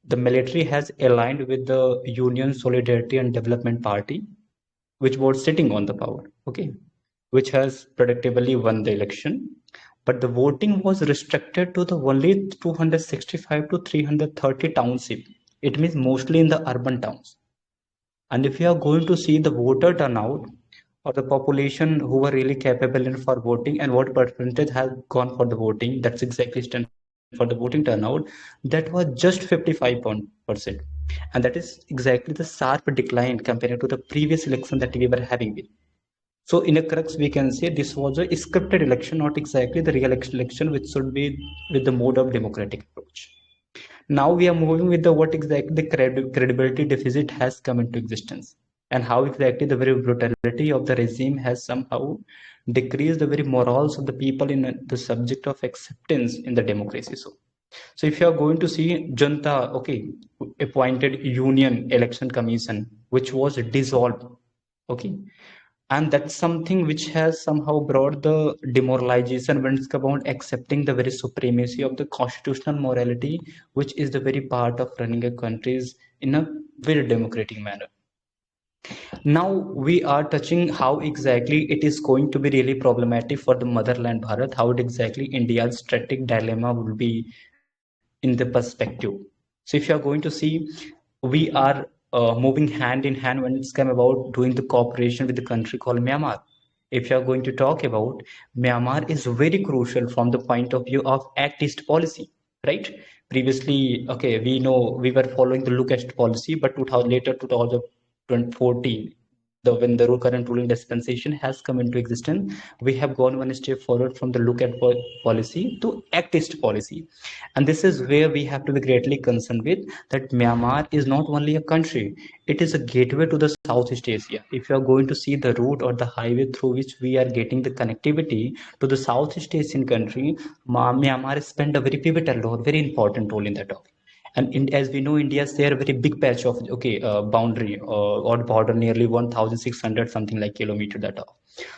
the military has aligned with the Union Solidarity and Development Party, which was sitting on the power, okay, which has predictably won the election. But the voting was restricted to the only 265 to 330 township. It means mostly in the urban towns. And if you are going to see the voter turnout or the population who were really capable in for voting and what percentage has gone for the voting, that's exactly stand for the voting turnout, that was just 55%. And that is exactly the sharp decline compared to the previous election that we were having with. So in a crux, we can say this was a scripted election, not exactly the real election, which should be with the mode of democratic approach. Now we are moving with the what exactly the credibility deficit has come into existence, and how exactly the very brutality of the regime has somehow decreased the very morals of the people in the subject of acceptance in the democracy. So if you are going to see junta, okay, appointed Union Election Commission, which was dissolved, okay, and that's something which has somehow brought the demoralization when it's about accepting the very supremacy of the constitutional morality, which is the very part of running a countries in a very democratic manner. Now we are touching how exactly it is going to be really problematic for the motherland Bharat, how it exactly India's strategic dilemma will be in the perspective. So if you are going to see, we are moving hand in hand when it's come about doing the cooperation with the country called Myanmar. If you are going to talk about, Myanmar is very crucial from the point of view of Act East policy, right? Previously, okay, we know we were following the Look East policy, but 2000, later 2014, when the current ruling dispensation has come into existence, we have gone one step forward from the Look at policy to Act East policy. And this is where we have to be greatly concerned with that Myanmar is not only a country, it is a gateway to the Southeast Asia. If you are going to see the route or the highway through which we are getting the connectivity to the Southeast Asian country, Myanmar spent a very pivotal role, very important role in that. And as we know, India share a very big patch of boundary or border, nearly 1,600 something like kilometer that are.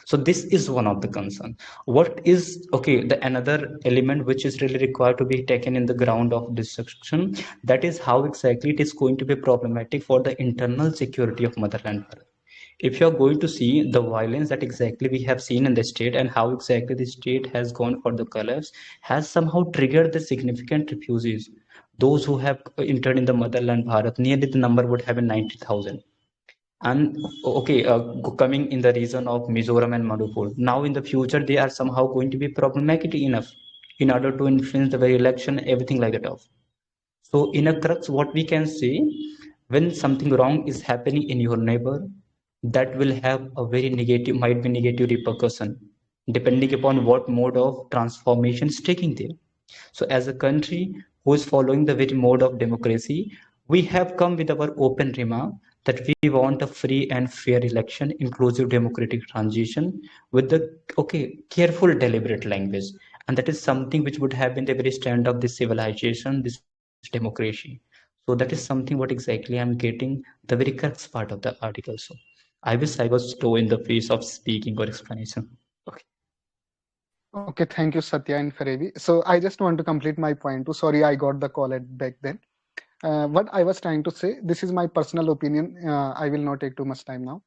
So this is one of the concern. What is the another element which is really required to be taken in the ground of this section, that is how exactly it is going to be problematic for the internal security of motherland. If you are going to see the violence that exactly we have seen in the state and how exactly the state has gone for the collapse, has somehow triggered the significant refugees. Those who have entered in the motherland Bharat, nearly the number would have been 90,000. And coming in the region of Mizoram and Manipur. Now in the future, they are somehow going to be problematic enough in order to influence the very election, everything like that. So in a crux, what we can say, when something wrong is happening in your neighbor, that will have a very negative, might be negative repercussion, depending upon what mode of transformation is taking there. So as a country who is following the very mode of democracy, we have come with our open remark that we want a free and fair election, inclusive democratic transition with the careful deliberate language. And that is something which would have been the very stand of this civilization, this democracy. So that is something what exactly I'm getting the very crux part of the article. So I wish I was slow in the face of speaking or explanation. Okay. Okay, thank you, Satya and Farevi. So I just want to complete my point too. Sorry, I got the call at back then. What I was trying to say, this is my personal opinion. I will not take too much time now.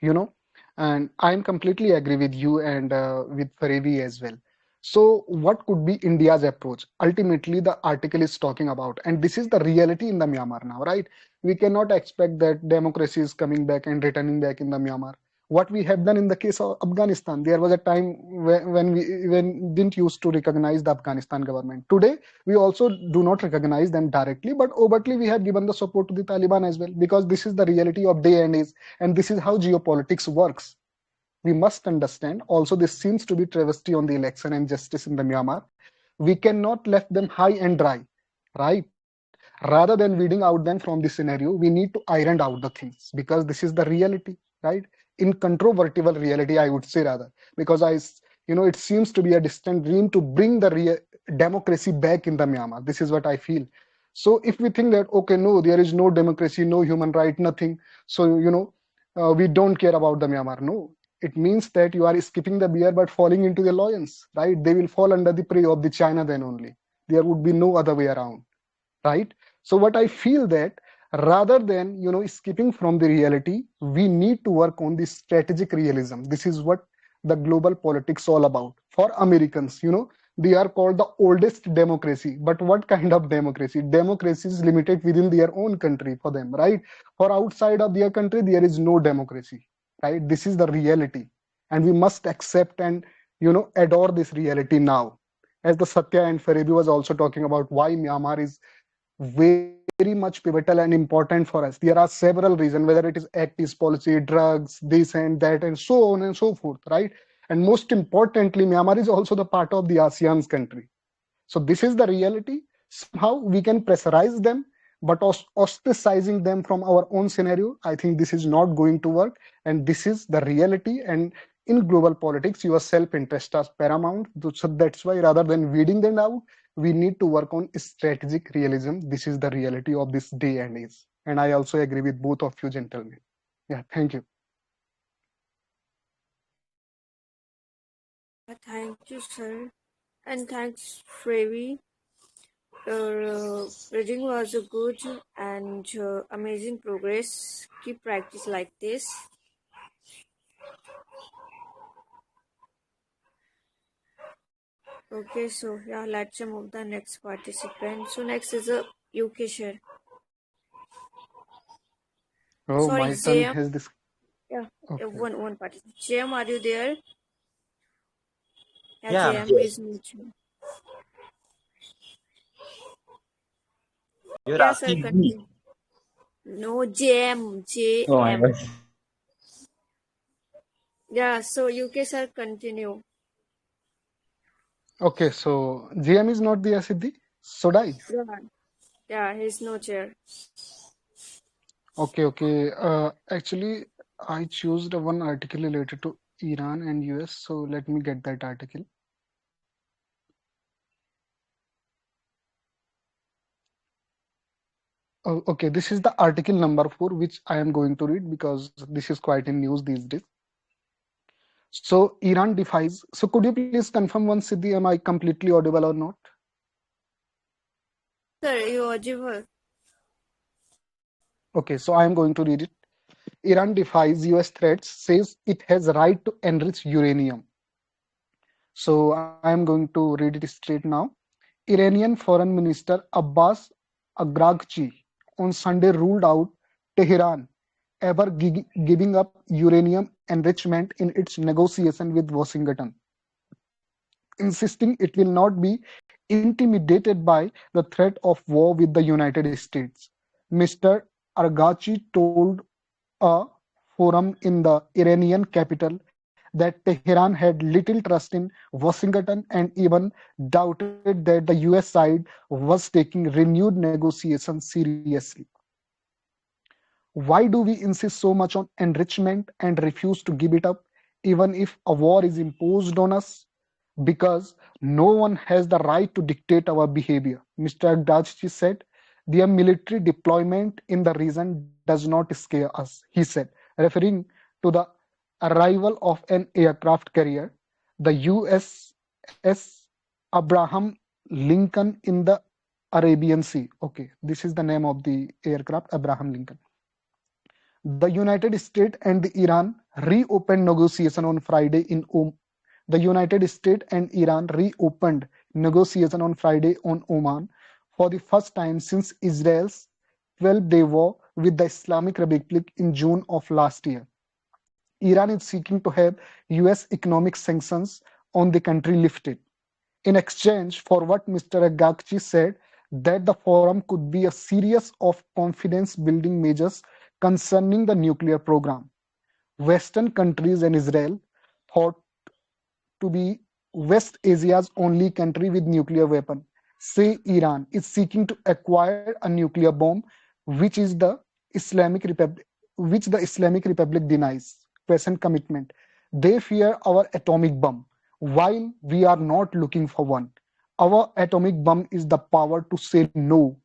You know, and I'm completely agree with you and with Farevi as well. So what could be India's approach? Ultimately, the article is talking about, and this is the reality in the Myanmar now, right? We cannot expect that democracy is coming back and returning back in the Myanmar. What we have done in the case of Afghanistan, there was a time when we didn't used to recognize the Afghanistan government. Today, we also do not recognize them directly, but overtly we have given the support to the Taliban as well, because this is the reality of day and age, and this is how geopolitics works. We must understand also this seems to be travesty on the election and justice in the Myanmar. We cannot left them high and dry, right? Rather than weeding out them from this scenario, we need to iron out the things, because this is the reality, right? Incontrovertible reality, I would say, rather, because it seems to be a distant dream to bring the democracy back in the Myanmar. This is what I feel. So if we think that, okay, no, there is no democracy, no human right, nothing, so we don't care about the Myanmar. No, it means that you are skipping the bear but falling into the lions, right? They will fall under the prey of the China then only. There would be no other way around, right? So what I feel that rather than skipping from the reality, we need to work on the strategic realism. This is what the global politics all about. For Americans, they are called the oldest democracy. But what kind of democracy? Democracy is limited within their own country for them, right? For outside of their country, there is no democracy, right? This is the reality, and we must accept and adore this reality now. As the Satya and Faribi was also talking about why Myanmar is very much pivotal and important for us. There are several reasons, whether it is Act East policy, drugs, this and that, and so on and so forth, right? And most importantly, Myanmar is also the part of the ASEAN's country. So this is the reality. Somehow we can pressurize them, but ostracizing them from our own scenario, I think this is not going to work. And this is the reality. And in global politics, your self-interest is paramount. So that's why rather than weeding them out, we need to work on strategic realism. This is the reality of this day and age. And I also agree with both of you gentlemen. Yeah, thank you. Thank you, sir. And thanks, Frevi. Your reading was a good and amazing progress. Keep practice like this. Okay, so yeah, let's move the next participant. So next is a UK share. Oh, Sorry, my turn Zayam. has this. Yeah. Okay. One participant. JM, are you there? Yeah, Yeah, JM is mutual. you're Yeah, sir, asking me. continue. No, JM, Oh my JM. God. Yeah, so UK, sir, continue. Okay, so GM is not the Asiddhi. Sodai. Yeah, yeah, he's no chair. Okay, okay. Actually, I chose the one article related to Iran and US. So let me get that article. Oh, okay, this is the article number 4, which I am going to read because this is quite in news these days. So Iran defies. So could you please confirm once, Siddhi, am I completely audible or not? Sir, you audible. Okay, so I am going to read it. Iran defies US threats, says it has right to enrich uranium. So I am going to read it straight now. Iranian Foreign Minister Abbas Araghchi on Sunday ruled out Tehran ever giving up uranium enrichment in its negotiation with Washington, insisting it will not be intimidated by the threat of war with the United States. Mr. Araghchi told a forum in the Iranian capital that Tehran had little trust in Washington and even doubted that the US side was taking renewed negotiations seriously. Why do we insist so much on enrichment and refuse to give it up, even if a war is imposed on us? Because no one has the right to dictate our behavior. Mr. Agdajci said, their military deployment in the region does not scare us, he said, referring to the arrival of an aircraft carrier, the USS Abraham Lincoln in the Arabian Sea. Okay, this is the name of the aircraft, Abraham Lincoln. The United States and Iran reopened negotiation on Friday in the United States and Iran reopened negotiation on Friday on Oman for the first time since Israel's 12-day war with the Islamic Republic in June of last year. Iran is seeking to have US economic sanctions on the country lifted in exchange for what Mr. Agagchi said that the forum could be a series of confidence building measures concerning the nuclear program. Western countries and Israel, thought to be West Asia's only country with nuclear weapon, say Iran is seeking to acquire a nuclear bomb, which is the Islamic Republic, which the Islamic Republic denies. Question commitment. They fear our atomic bomb, while we are not looking for one. Our atomic bomb is the power to say no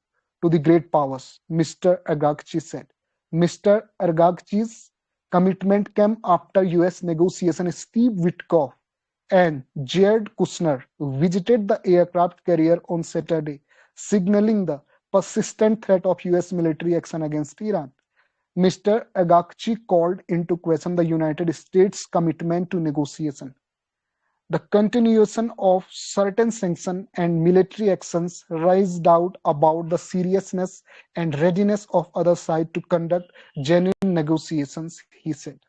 to the great powers, Mr. Argakchi said. Mr. Argakchi's commitment came after US negotiation Steve Witkoff and Jared Kushner visited the aircraft carrier on Saturday, signaling the persistent threat of US military action against Iran. Mr. Agakchi called into question the United States' commitment to negotiation. The continuation of certain sanctions and military actions raised doubt about the seriousness and readiness of other side to conduct genuine negotiations, he said.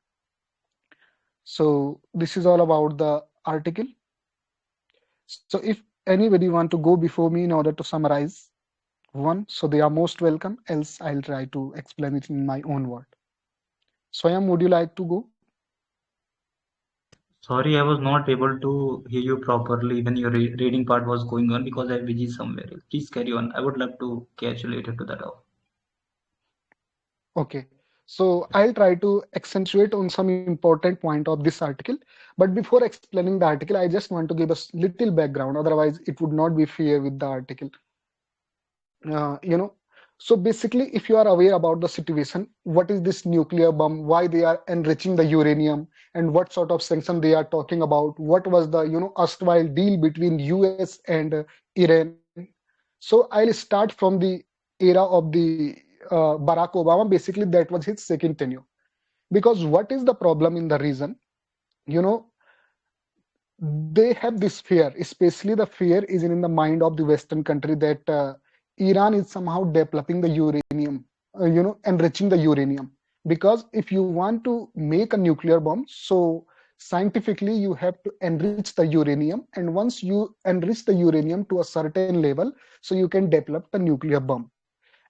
So this is all about the article. So if anybody want to go before me in order to summarize one, so they are most welcome, else I'll try to explain it in my own word. Swayam, would you like to go? Sorry, I was not able to hear you properly when your reading part was going on because I'm busy somewhere else. Please carry on. I would love to catch you later to that hour. Okay. So I'll try to accentuate on some important point of this article. But before explaining the article, I just want to give a little background. Otherwise, it would not be fair with the article. You know, so basically, if you are aware about the situation, what is this nuclear bomb, why they are enriching the uranium, and what sort of sanction they are talking about, what was the, erstwhile deal between US and Iran. So I'll start from the era of the Barack Obama. Basically, that was his second tenure. Because what is the problem in the region? You know, they have this fear, especially the fear is in the mind of the Western country that Iran is somehow developing the uranium, enriching the uranium. because if you want to make a nuclear bomb, so scientifically you have to enrich the uranium, and once you enrich the uranium to a certain level, so you can develop the nuclear bomb.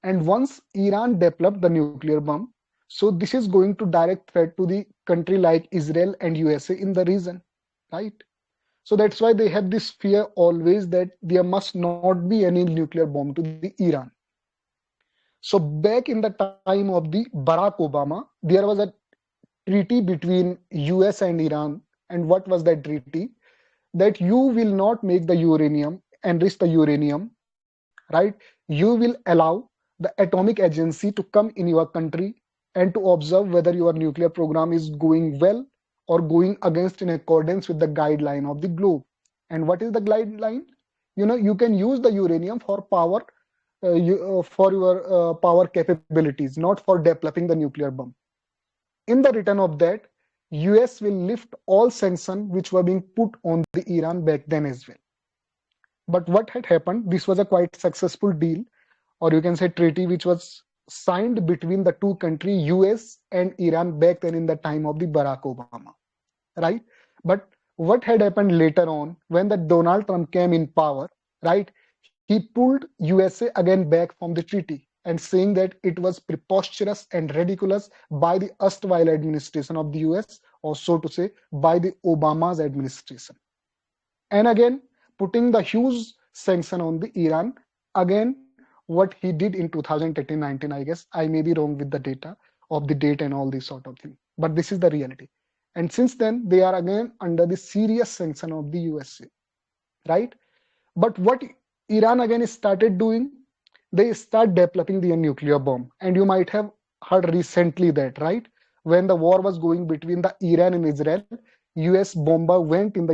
And once Iran developed the nuclear bomb, so this is going to direct threat to the country like Israel and USA in the region, right? So that's why they have this fear always that there must not be any nuclear bomb to the Iran. So back in the time of the Barack Obama, there was a treaty between US and Iran. And what was that treaty? That you will not make the uranium, enrich the uranium, right? You will allow the atomic agency to come in your country and to observe whether your nuclear program is going well or going against in accordance with the guideline of the globe. And what is the guideline? You can use the uranium for power, for your power capabilities, not for developing the nuclear bomb. In the return of that, US will lift all sanctions which were being put on the Iran back then as well. But what had happened, this was a quite successful deal, or you can say treaty, which was signed between the two countries, US and Iran, back then in the time of the Barack Obama, right? But what had happened later on when the Donald Trump came in power, right? He pulled USA again back from the treaty and saying that it was preposterous and ridiculous by the erstwhile administration of the US, or so to say, by the Obama's administration. And again, putting the huge sanction on the Iran. Again, what he did in 2018-19, I guess. I may be wrong with the data of the date and all this sort of thing. But this is the reality. And since then, they are again under the serious sanction of the USA, right? But what Iran again started doing, they start developing the nuclear bomb. And you might have heard recently that, right? When the war was going between the Iran and Israel, US bomber went in the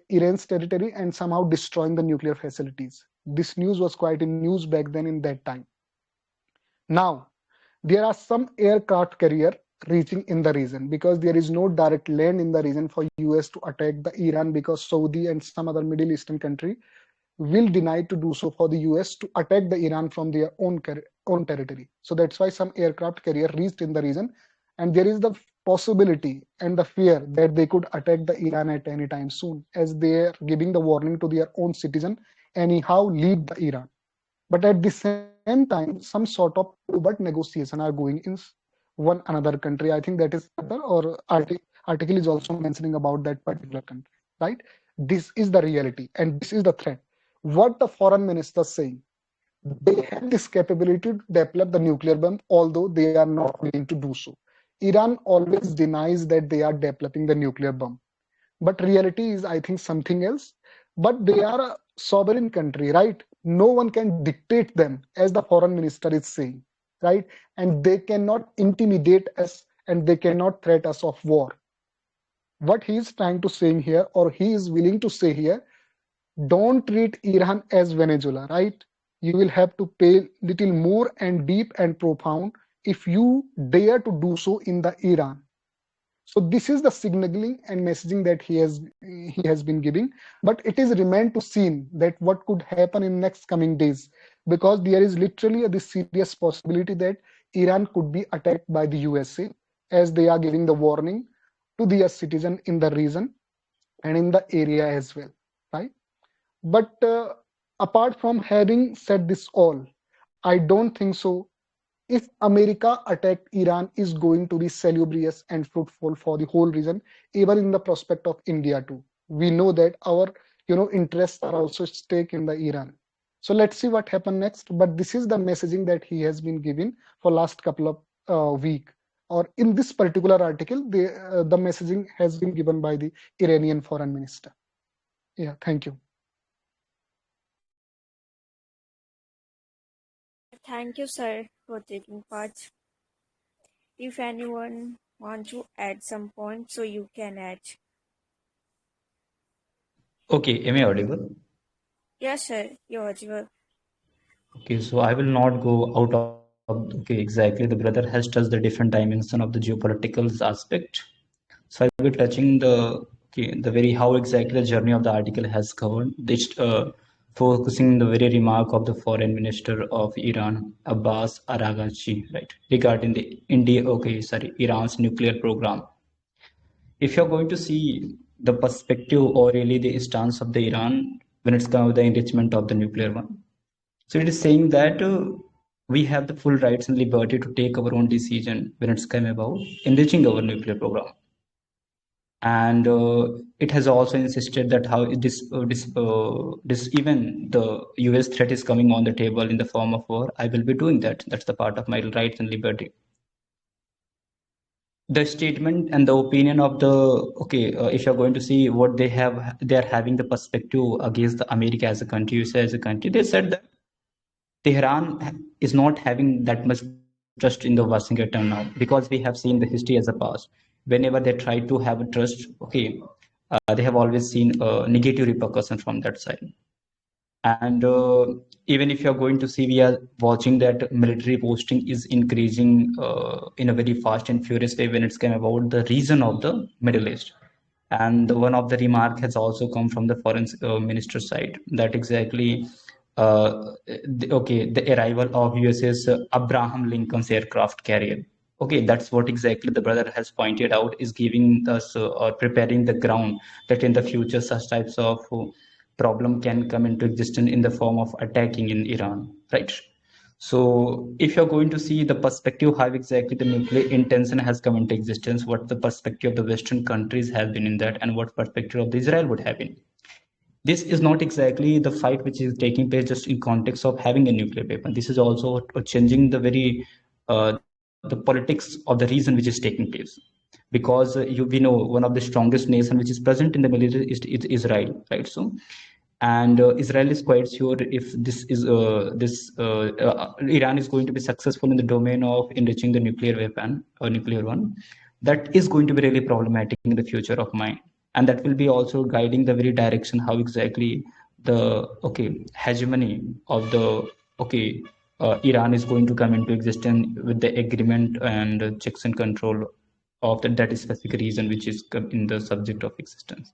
Iran's territory and somehow destroying the nuclear facilities. This news was quite in news back then in that time. Now, there are some aircraft carrier reaching in the region because there is no direct land in the region for US to attack the Iran, because Saudi and some other Middle Eastern country will deny to do so for the US to attack the Iran from their own territory. So that's why some aircraft carrier reached in the region, and there is the possibility and the fear that they could attack the Iran at any time soon, as they are giving the warning to their own citizen, anyhow leave the Iran. But at the same time, some sort of covert negotiation are going in one another country. I think that is other or article is also mentioning about that particular country, right? This is the reality and this is the threat. What the foreign minister is saying, they have this capability to develop the nuclear bomb, although they are not willing to do so. Iran always denies that they are developing the nuclear bomb. But reality is, I think, something else. But they are a sovereign country, right? No one can dictate them, as the foreign minister is saying, right? And they cannot intimidate us and they cannot threat us of war. What he is trying to say here, or he is willing to say here, don't treat Iran as Venezuela, right? You will have to pay little more and deep and profound if you dare to do so in the Iran. So this is the signaling and messaging that he has been giving, but it is remained to seen that what could happen in next coming days, because there is literally a this serious possibility that Iran could be attacked by the USA, as they are giving the warning to their citizen in the region and in the area as well, right? But apart from having said this all, I don't think so if America attacked Iran is going to be salubrious and fruitful for the whole region, even in the prospect of India too. We know that our interests are also at stake in the Iran. So let's see what happens next. But this is the messaging that he has been giving for last couple of week, or in this particular article, the messaging has been given by the Iranian foreign minister. Yeah, thank you. Thank you, sir, for taking part. If anyone wants to add some points, so you can add. Okay, am I audible? Yes, sir, you're audible. Okay, so I will not go out of, okay, exactly. The brother has touched the different dimension of the geopolitical aspect. So I will be touching the very how exactly the journey of the article has covered. This focusing on the very remark of the foreign minister of Iran, Abbas Araghchi, right, regarding the Iran's nuclear program. If you're going to see the perspective or really the stance of the Iran when it's come to the enrichment of the nuclear one, so it is saying that we have the full rights and liberty to take our own decision when it's come about enriching our nuclear program. And it has also insisted that how this even the US threat is coming on the table in the form of war, I will be doing that. That's the part of my rights and liberty. The statement and the opinion of the if you're going to see what they're having the perspective against the America as a country, USA as a country. They said that Tehran is not having that much trust in the Washington now, because we have seen the history as a past. Whenever they try to have a trust, they have always seen negative repercussions from that side. And even if you're going to see, we are watching that military posting is increasing in a very fast and furious way when it's come about the region of the Middle East. And one of the remark has also come from the foreign minister side that exactly the arrival of USS Abraham Lincoln's aircraft carrier. Okay, that's what exactly the brother has pointed out is giving us or preparing the ground that in the future such types of problem can come into existence in the form of attacking in Iran, right? So if you're going to see the perspective how exactly the nuclear intention has come into existence, what the perspective of the Western countries have been in that, and what perspective of the Israel would have been. This is not exactly the fight which is taking place just in context of having a nuclear weapon. This is also changing the very the politics of the region which is taking place, because we know one of the strongest nation which is present in the Middle East is Israel, right? So and Israel is quite sure if Iran is going to be successful in the domain of enriching the nuclear weapon or nuclear one, that is going to be really problematic in the future of mine, and that will be also guiding the very direction how exactly the hegemony of the Iran is going to come into existence with the agreement and checks and control of that specific region which is in the subject of existence.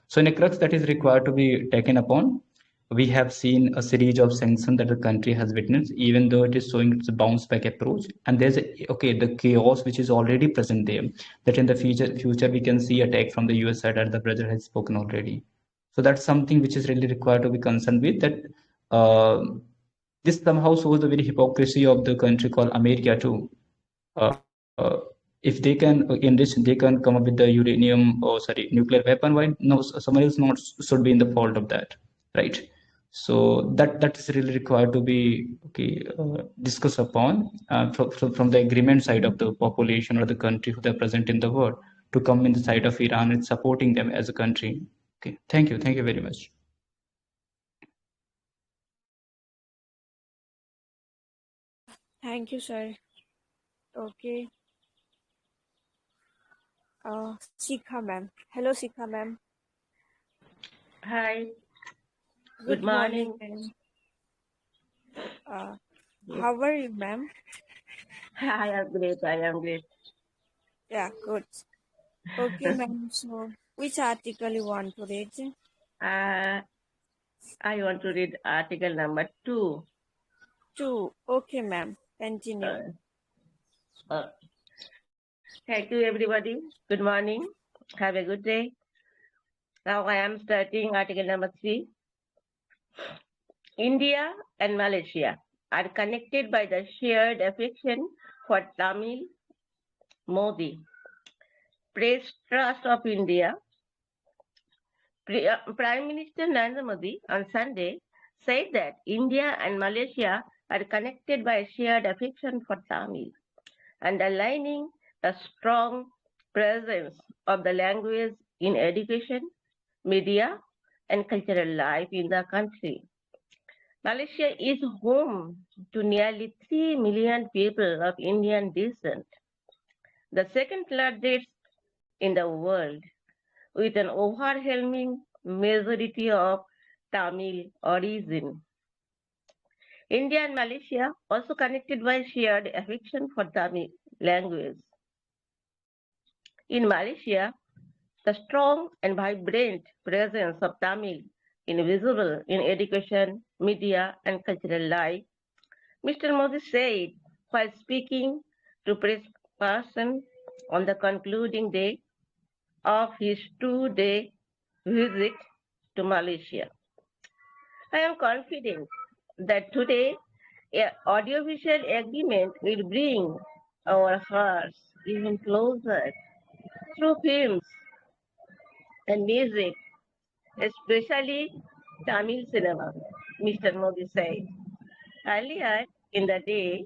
So in a crux that is required to be taken upon, we have seen a series of sanctions that the country has witnessed, even though it is showing its bounce back approach. And there's the chaos which is already present there. That in the future we can see attack from the US side, as the brother has spoken already. So that's something which is really required to be concerned with. That this somehow shows the very hypocrisy of the country called America too. If they can enrich, they can come up with the uranium nuclear weapon. Why no someone else not should be in the fault of that, right? So that is really required to be discussed upon from the agreement side of the population or the country who are present in the world to come in the side of Iran and supporting them as a country. Okay, thank you very much. Thank you, sir. Okay. Sikha ma'am. Hello, Sikha ma'am. Hi. Good Good morning. ma'am. How are you, ma'am? I am great. Yeah, good. Okay, ma'am. So, which article you want to read? I want to read article number 2. 2. Okay, ma'am. Continue. Thank you, everybody. Good morning. Have a good day. Now I am starting article number 3. India and Malaysia are connected by the shared affection for Tamil. Modi praised trust of India. Prime Minister Narendra Modi on Sunday said that India and Malaysia are connected by a shared affection for Tamil, underlining the strong presence of the language in education, media, and cultural life in the country. Malaysia is home to nearly 3 million people of Indian descent, the second largest in the world, with an overwhelming majority of Tamil origin. India and Malaysia also connected by shared affection for Tamil language. In Malaysia, the strong and vibrant presence of Tamil invisible in education, media, and cultural life. Mr. Modi said while speaking to press person on the concluding day of his 2-day visit to Malaysia. I am confident that today an audiovisual agreement will bring our hearts even closer through films and music, especially Tamil cinema, Mr. Modi said. Earlier in the day,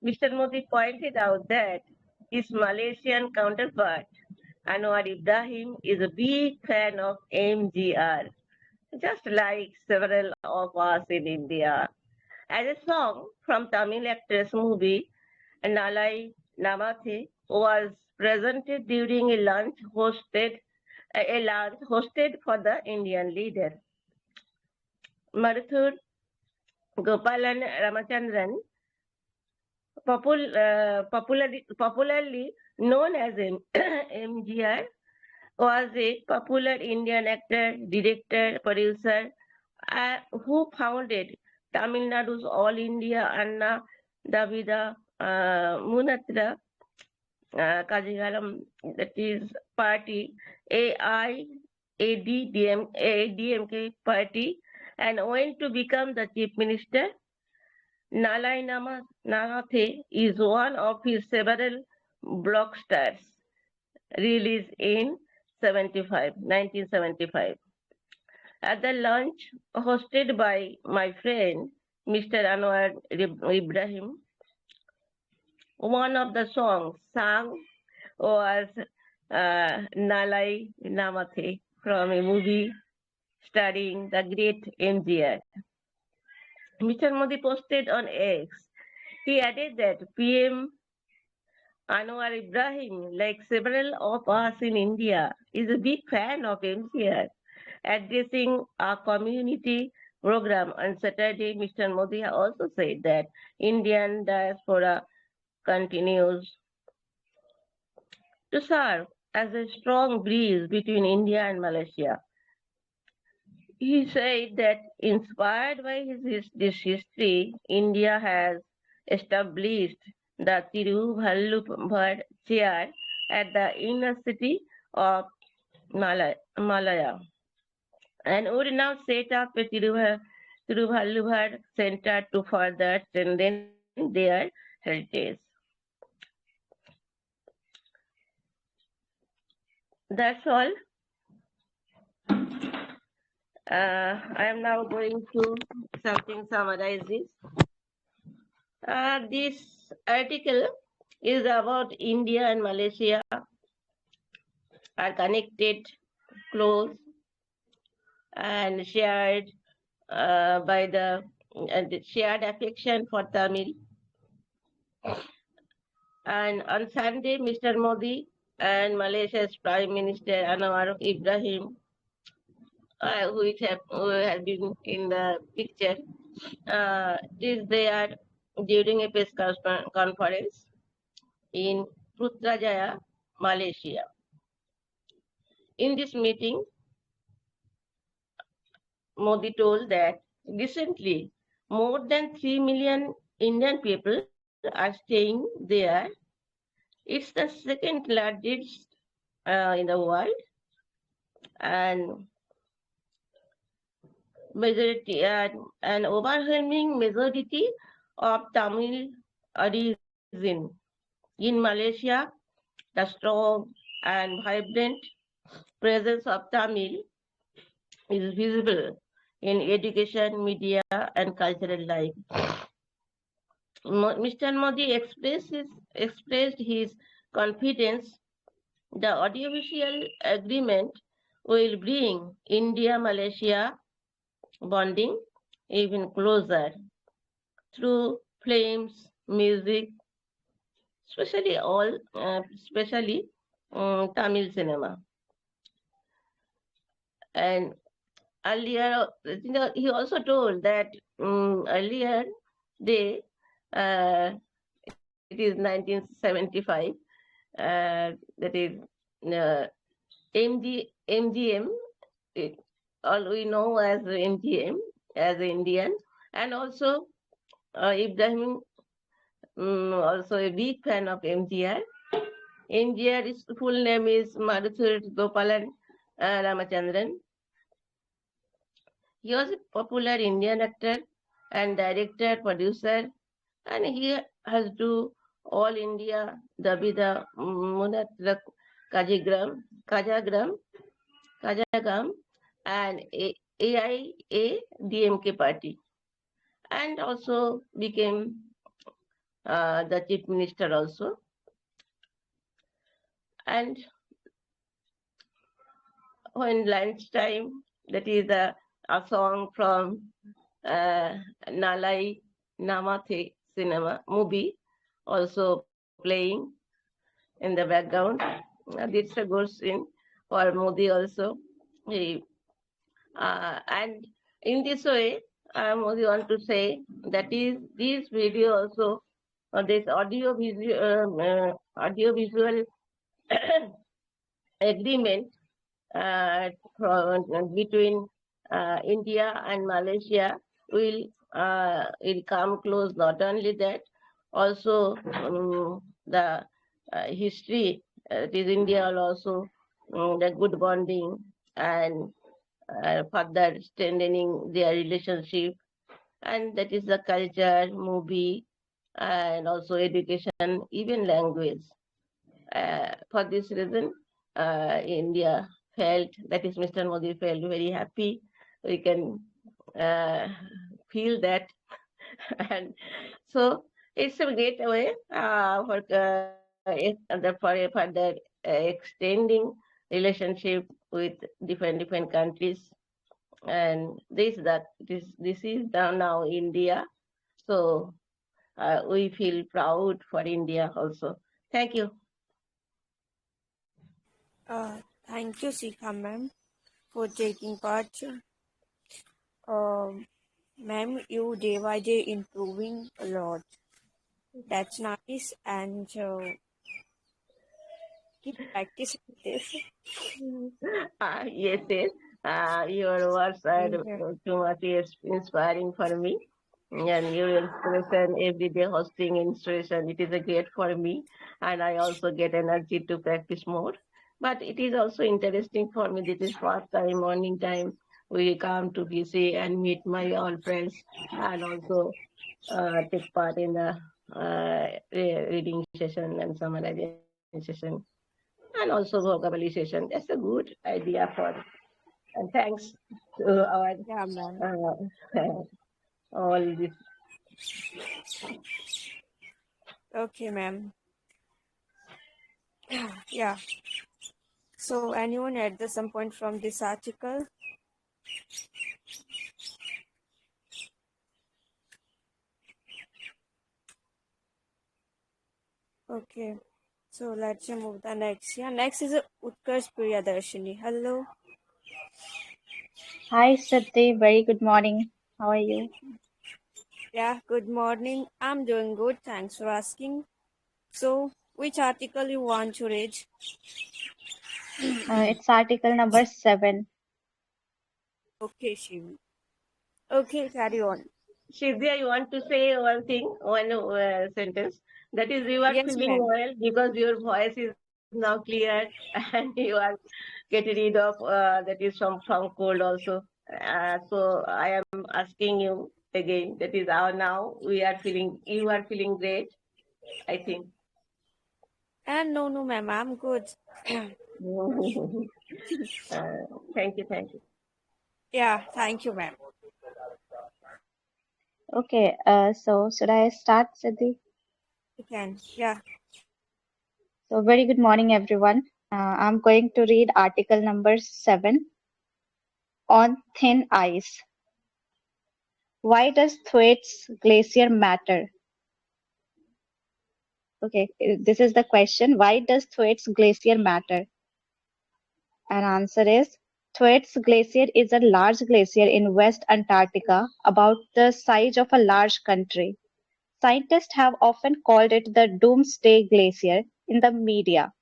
Mr. Modi pointed out that his Malaysian counterpart, Anwar Ibrahim, is a big fan of MGR, just like several of us in India. As a song from Tamil actress movie, Nalai Namathe was presented during a lunch hosted for the Indian leader. Maruthur Gopalan Ramachandran, popularly known as MGR, was a popular Indian actor, director, producer who founded Tamil Nadu's All India Anna Davida Munatra Kajigaram, that is party, AIADDMK party, and went to become the chief minister. Nalai Namathe is one of his several blocksters released in 1975. At the lunch hosted by my friend Mr. Anwar Ibrahim, one of the songs sung was Nalai Namathe from a movie starring the great MGR. Mr. Modi posted on X. He added that PM Anwar Ibrahim, like several of us in India, is a big fan of MGR. Addressing a community program on Saturday, Mr. Modi also said that Indian diaspora continues to serve as a strong breeze between India and Malaysia. He said that inspired by this history, India has established the Tiruvallubhar chair at the inner city of Malaya and would now set up a Tiruvallubhar center to further strengthen their heritage. That's all. I am now going to summarize this. This article is about India and Malaysia are connected, close, and shared by the shared affection for Tamil. And on Sunday, Mr. Modi and Malaysia's Prime Minister Anwar Ibrahim, who has been in the picture, is there during a press conference in Putrajaya, Malaysia. In this meeting, Modi told that recently more than 3 million Indian people are staying there. It's the second largest in the world, and an overwhelming majority of Tamil origin. In Malaysia, the strong and vibrant presence of Tamil is visible in education, media, and cultural life. Mr. Modi expressed his confidence the audiovisual agreement will bring India-Malaysia bonding even closer through films, music, especially Tamil cinema. And earlier, he also told that earlier it is 1975, that is MGM all we know as MGM, as Indian, and also Ibrahim, also a big fan of MGR. MGR's full name is Madhur Gopalan Ramachandran. He was a popular Indian actor and director, producer, and he has do all India Dabida Munatrak Kajagram, Kajagam, and AIA DMK party, and also became the chief minister also. And when lunchtime, that is a song from Nalai Namathe cinema movie, also playing in the background. It's a good scene for Modi also. He, and in this way, Modi want to say that is this video also, this audio visual agreement between India and Malaysia will come close. Not only that, also the history. It is India will also the good bonding and further strengthening their relationship, and that is the culture, movie, and also education, even language. For this reason, India felt, that is Mr. Modi felt very happy. We can feel that. And so it's a great way for further extending relationship with different countries. And this is now India. So we feel proud for India also. Thank you. Thank you, Sika ma'am, for taking part. Ma'am, you day by day improving a lot. That's nice, and keep practicing this. Yes, yes. Your words are And too much inspiring for me. And your inspiration, everyday hosting inspiration, it is a great for me. And I also get energy to practice more. But it is also interesting for me. This is first time, morning time, we come to BC and meet my old friends and also take part in the reading session and summarization session and also vocabulary session. That's a good idea for. And thanks to our yeah, ma'am. all this. Okay, ma'am. Yeah. So, anyone at the some point from this article? Okay. So let's move the next. Yeah, next is Utkarsh Priyadarshini. Hello. Hi, Siddhi. Very good morning. How are you? Yeah, good morning. I'm doing good. Thanks for asking. So, which article you want to read? It's article number 7. Okay, Shiv. Okay, carry on. Shivya, you want to say one thing, one sentence? That is, you are Yes, feeling ma'am. well because your voice is now clear and you are getting rid of that is from cold also. So I am asking you again. That is our now we are feeling. You are feeling great, I think. And no, ma'am. I'm good. Thank you, thank you. Yeah, thank you, ma'am. Okay, so should I start, Siddhi? You can. Yeah. So, very good morning, everyone. I'm going to read article number 7 on thin ice. Why does Thwaites Glacier matter? Okay, this is the question. Why does Thwaites Glacier matter? And answer is Thwaites Glacier is a large glacier in West Antarctica, about the size of a large country. Scientists have often called it the Doomsday Glacier in the media.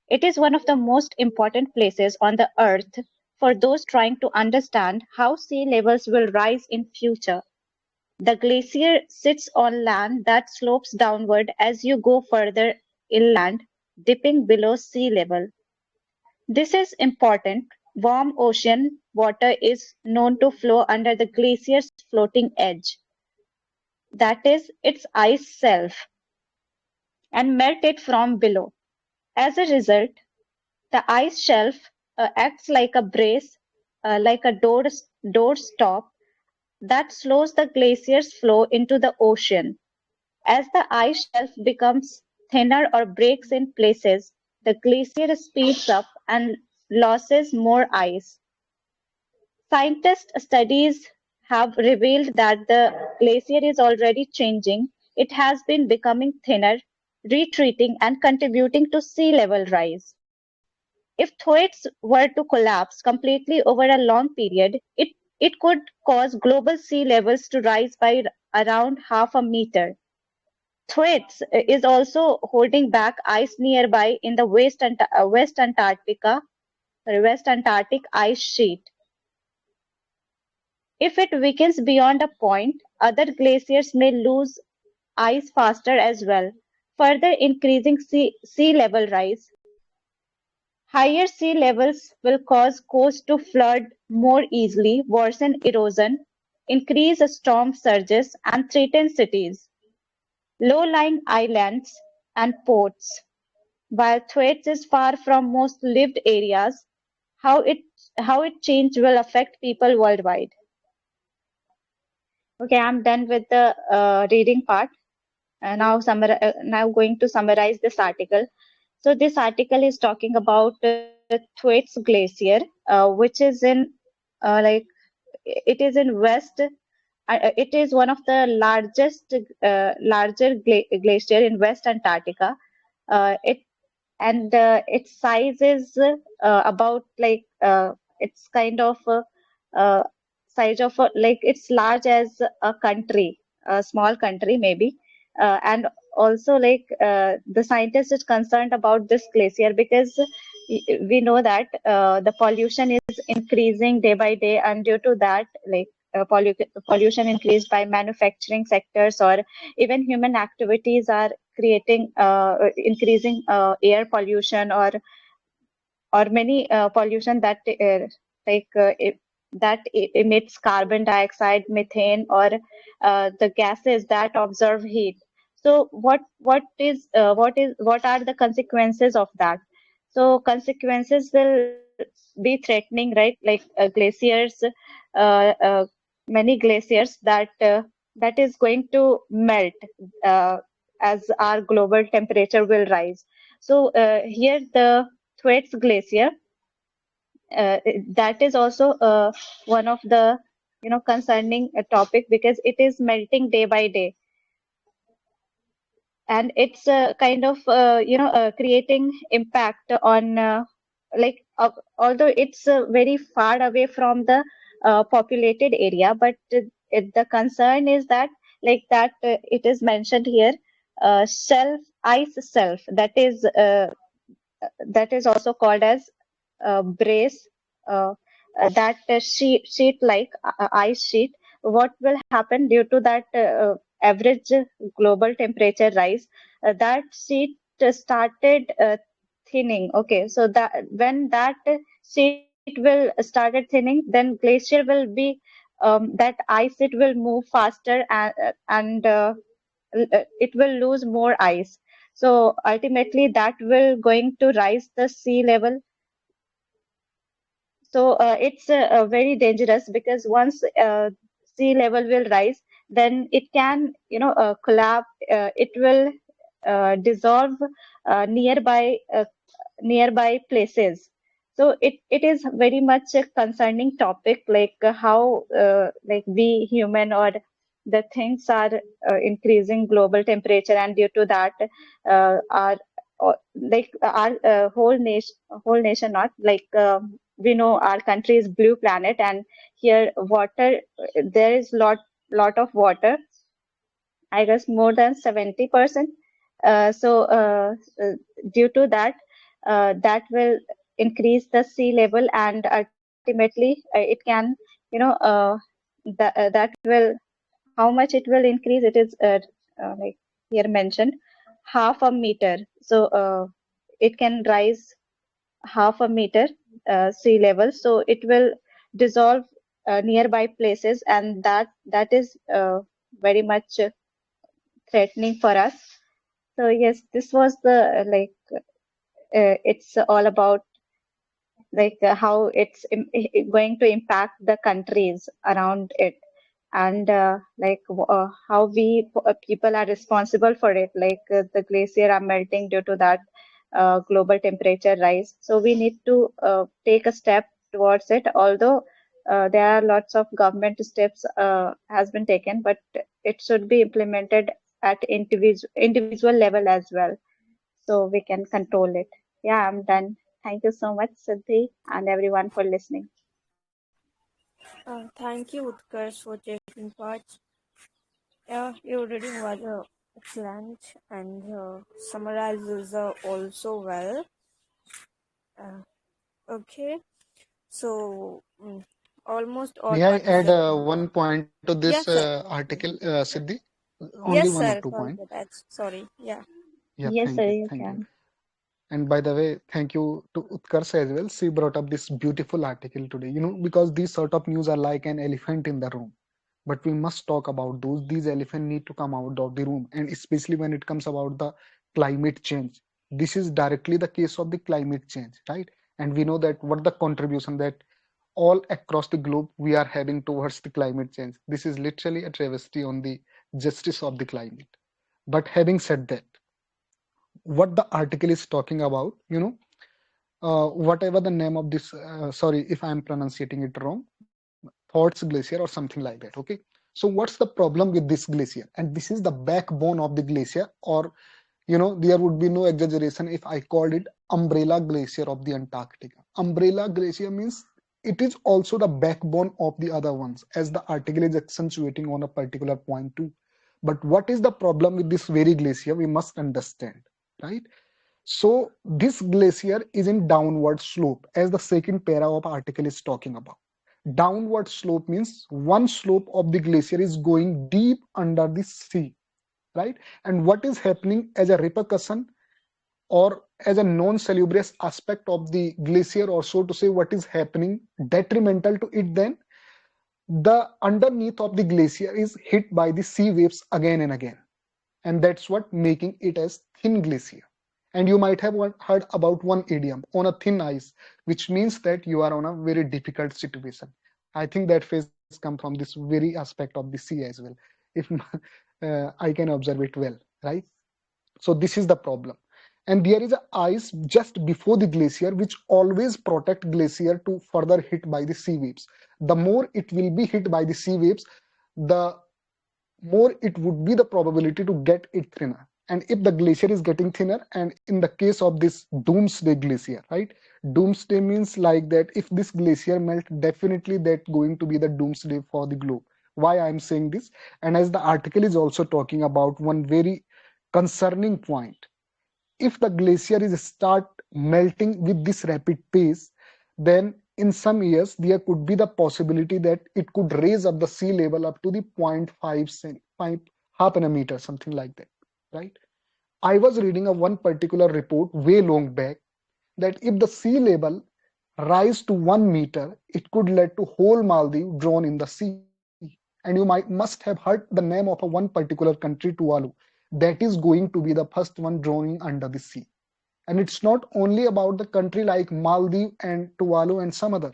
It is one of the most important places on the Earth for those trying to understand how sea levels will rise in future. The glacier sits on land that slopes downward as you go further inland, dipping below sea level. This is important. Warm ocean water is known to flow under the glacier's floating edge, that is, its ice self, and melt it from below. As a result, the ice shelf acts like a brace, like a door stop that slows the glacier's flow into the ocean. As the ice shelf becomes thinner or breaks in places, the glacier speeds up and loses more ice. Scientist studies have revealed that the glacier is already changing. It has been becoming thinner, retreating, and contributing to sea level rise. If Thwaites were to collapse completely over a long period, it could cause global sea levels to rise by around half a meter. Thwaites is also holding back ice nearby in the West Antarctic ice sheet. If it weakens beyond a point, other glaciers may lose ice faster as well, further increasing sea level rise. Higher sea levels will cause coasts to flood more easily, worsen erosion, increase storm surges, and threaten cities. Low-lying islands and ports. While Thwaites is far from most lived areas, how it change will affect people worldwide. Okay, I'm done with the reading part. Now going to summarize this article. So this article is talking about Thwaites Glacier, which is in it is in west. It is one of the larger glacier in West Antarctica. It and its size is about it's kind of uh, size of like it's large as a country, a small country maybe, and also the scientist is concerned about this glacier because we know that the pollution is increasing day by day, and due to that pollution increased by manufacturing sectors or even human activities are creating increasing air pollution or many pollution that like that emits carbon dioxide, methane, or the gases that absorb heat. So what are the consequences of that? So consequences will be threatening, right? Like glaciers, many glaciers that is going to melt uh, as our global temperature will rise. So here the Thwaites Glacier, that is also one of the concerning topic because it is melting day by day, and it's kind of creating impact on although it's very far away from the populated area, but the concern is that it is mentioned here, ice self, that is also called as brace, uh, that sheet like ice sheet. What will happen due to that average global temperature rise? That sheet started thinning. Okay, so that when that sheet will started thinning, then glacier will be that ice it will move faster, and it will lose more ice. So ultimately, that will going to rise the sea level. So it's very dangerous because once sea level will rise, then it can collapse. It will dissolve nearby places. So it is very much a concerning topic, like how like we human or the things are increasing global temperature, and due to that our whole nation, not we know our country is blue planet, and here water, there is lot of water, I guess more than 70%. So due to that, that will increase the sea level, and ultimately it can, that will, how much it will increase, it is like here mentioned, half a meter. So it can rise half a meter sea level, so it will dissolve nearby places, and that is very much threatening for us. So yes, this was the it's all about how it's going to impact the countries around it, and how we people are responsible for it, the glacier are melting due to that global temperature rise. So we need to take a step towards it, although there are lots of government steps has been taken, but it should be implemented at individual level as well, so we can control it. Yeah, I'm done. Thank you so much, Siddhi, and everyone for listening. Thank you, Utkarsh, for taking part. Yeah, your reading was excellent and summarizes also well. Uh, okay, so almost all May I add participants. one point to this Yes, sir. article, Siddhi? Only one or Yes, two sir. points. Sorry for that. Sorry. Yeah. Yeah, thank Yes, you. sir, you Thank you. can. And by the way, thank you to Utkarsh as well. She brought up this beautiful article today, because these sort of news are like an elephant in the room. But we must talk about those. These elephants need to come out of the room. And especially when it comes about the climate change. This is directly the case of the climate change, right? And we know that what the contribution that all across the globe we are having towards the climate change. This is literally a travesty on the justice of the climate. But having said that, what the article is talking about, whatever the name of this, sorry if I'm pronouncing it wrong, Thoughts Glacier or something like that. Okay. So what's the problem with this glacier? And this is the backbone of the glacier, or there would be no exaggeration if I called it umbrella glacier of the Antarctica. Umbrella glacier means it is also the backbone of the other ones, as the article is accentuating on a particular point too. But what is the problem with this very glacier? We must understand, right? So this glacier is in downward slope, as the second para of article is talking about. Downward slope means one slope of the glacier is going deep under the sea, right? And what is happening as a repercussion or as a non-salubrious aspect of the glacier, or so to say, what is happening detrimental to it, then the underneath of the glacier is hit by the sea waves again and again, and that's what making it as thin glacier. And you might have heard about one idiom, on a thin ice, which means that you are on a very difficult situation. I think that phrase come from this very aspect of the sea as well, if I can observe it well, right? So this is the problem. And there is a ice just before the glacier which always protect glacier to further hit by the sea waves. The more it will be hit by the sea waves, the more it would be the probability to get it thinner. And if the glacier is getting thinner, and in the case of this doomsday glacier, right? Doomsday means like that if this glacier melt, definitely that going to be the doomsday for the globe. Why I'm saying this? And as the article is also talking about one very concerning point, if the glacier is start melting with this rapid pace, then in some years there could be the possibility that it could raise up the sea level up to the 0.5 half an a meter, something like that, right? I was reading a one particular report way long back that if the sea level rise to 1 meter, it could lead to whole Maldives drawn in the sea. And you must have heard the name of a one particular country, Tuvalu, that is going to be the first one drowning under the sea. And it's not only about the country like Maldives and Tuvalu and some other,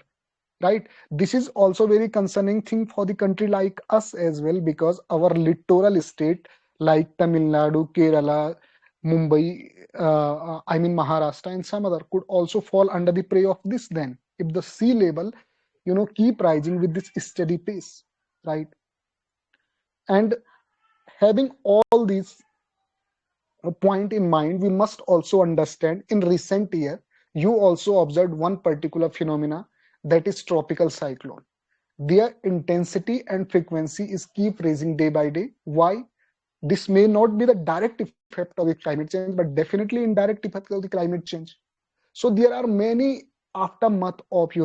right? This is also very concerning thing for the country like us as well, because our littoral state like Tamil Nadu, Kerala, Mumbai, I mean Maharashtra and some other could also fall under the prey of this then, if the sea level, keep rising with this steady pace, right? And having all these point in mind, we must also understand in recent year, you also observed one particular phenomena, that is tropical cyclone. Their intensity and frequency is keep raising day by day. Why? This may not be the direct effect of the climate change, but definitely indirect effect of the climate change. So there are many aftermath of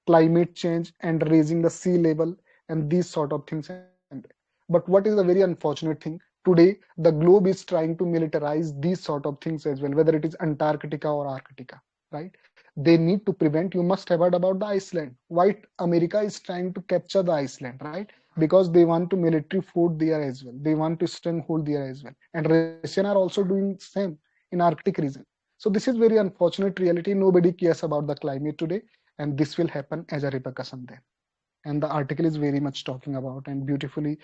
climate change and raising the sea level and these sort of things. And but what is the very unfortunate thing today, the globe is trying to militarize these sort of things as well, whether it is Antarctica or Arctica, right? They need to prevent. You must have heard about the Iceland. Why America is trying to capture the Iceland, right? Because they want to military food there as well. They want to stronghold there as well. And Russian are also doing same in Arctic region. So this is very unfortunate reality. Nobody cares about the climate today, and this will happen as a repercussion then. And the article is very much talking about and beautifully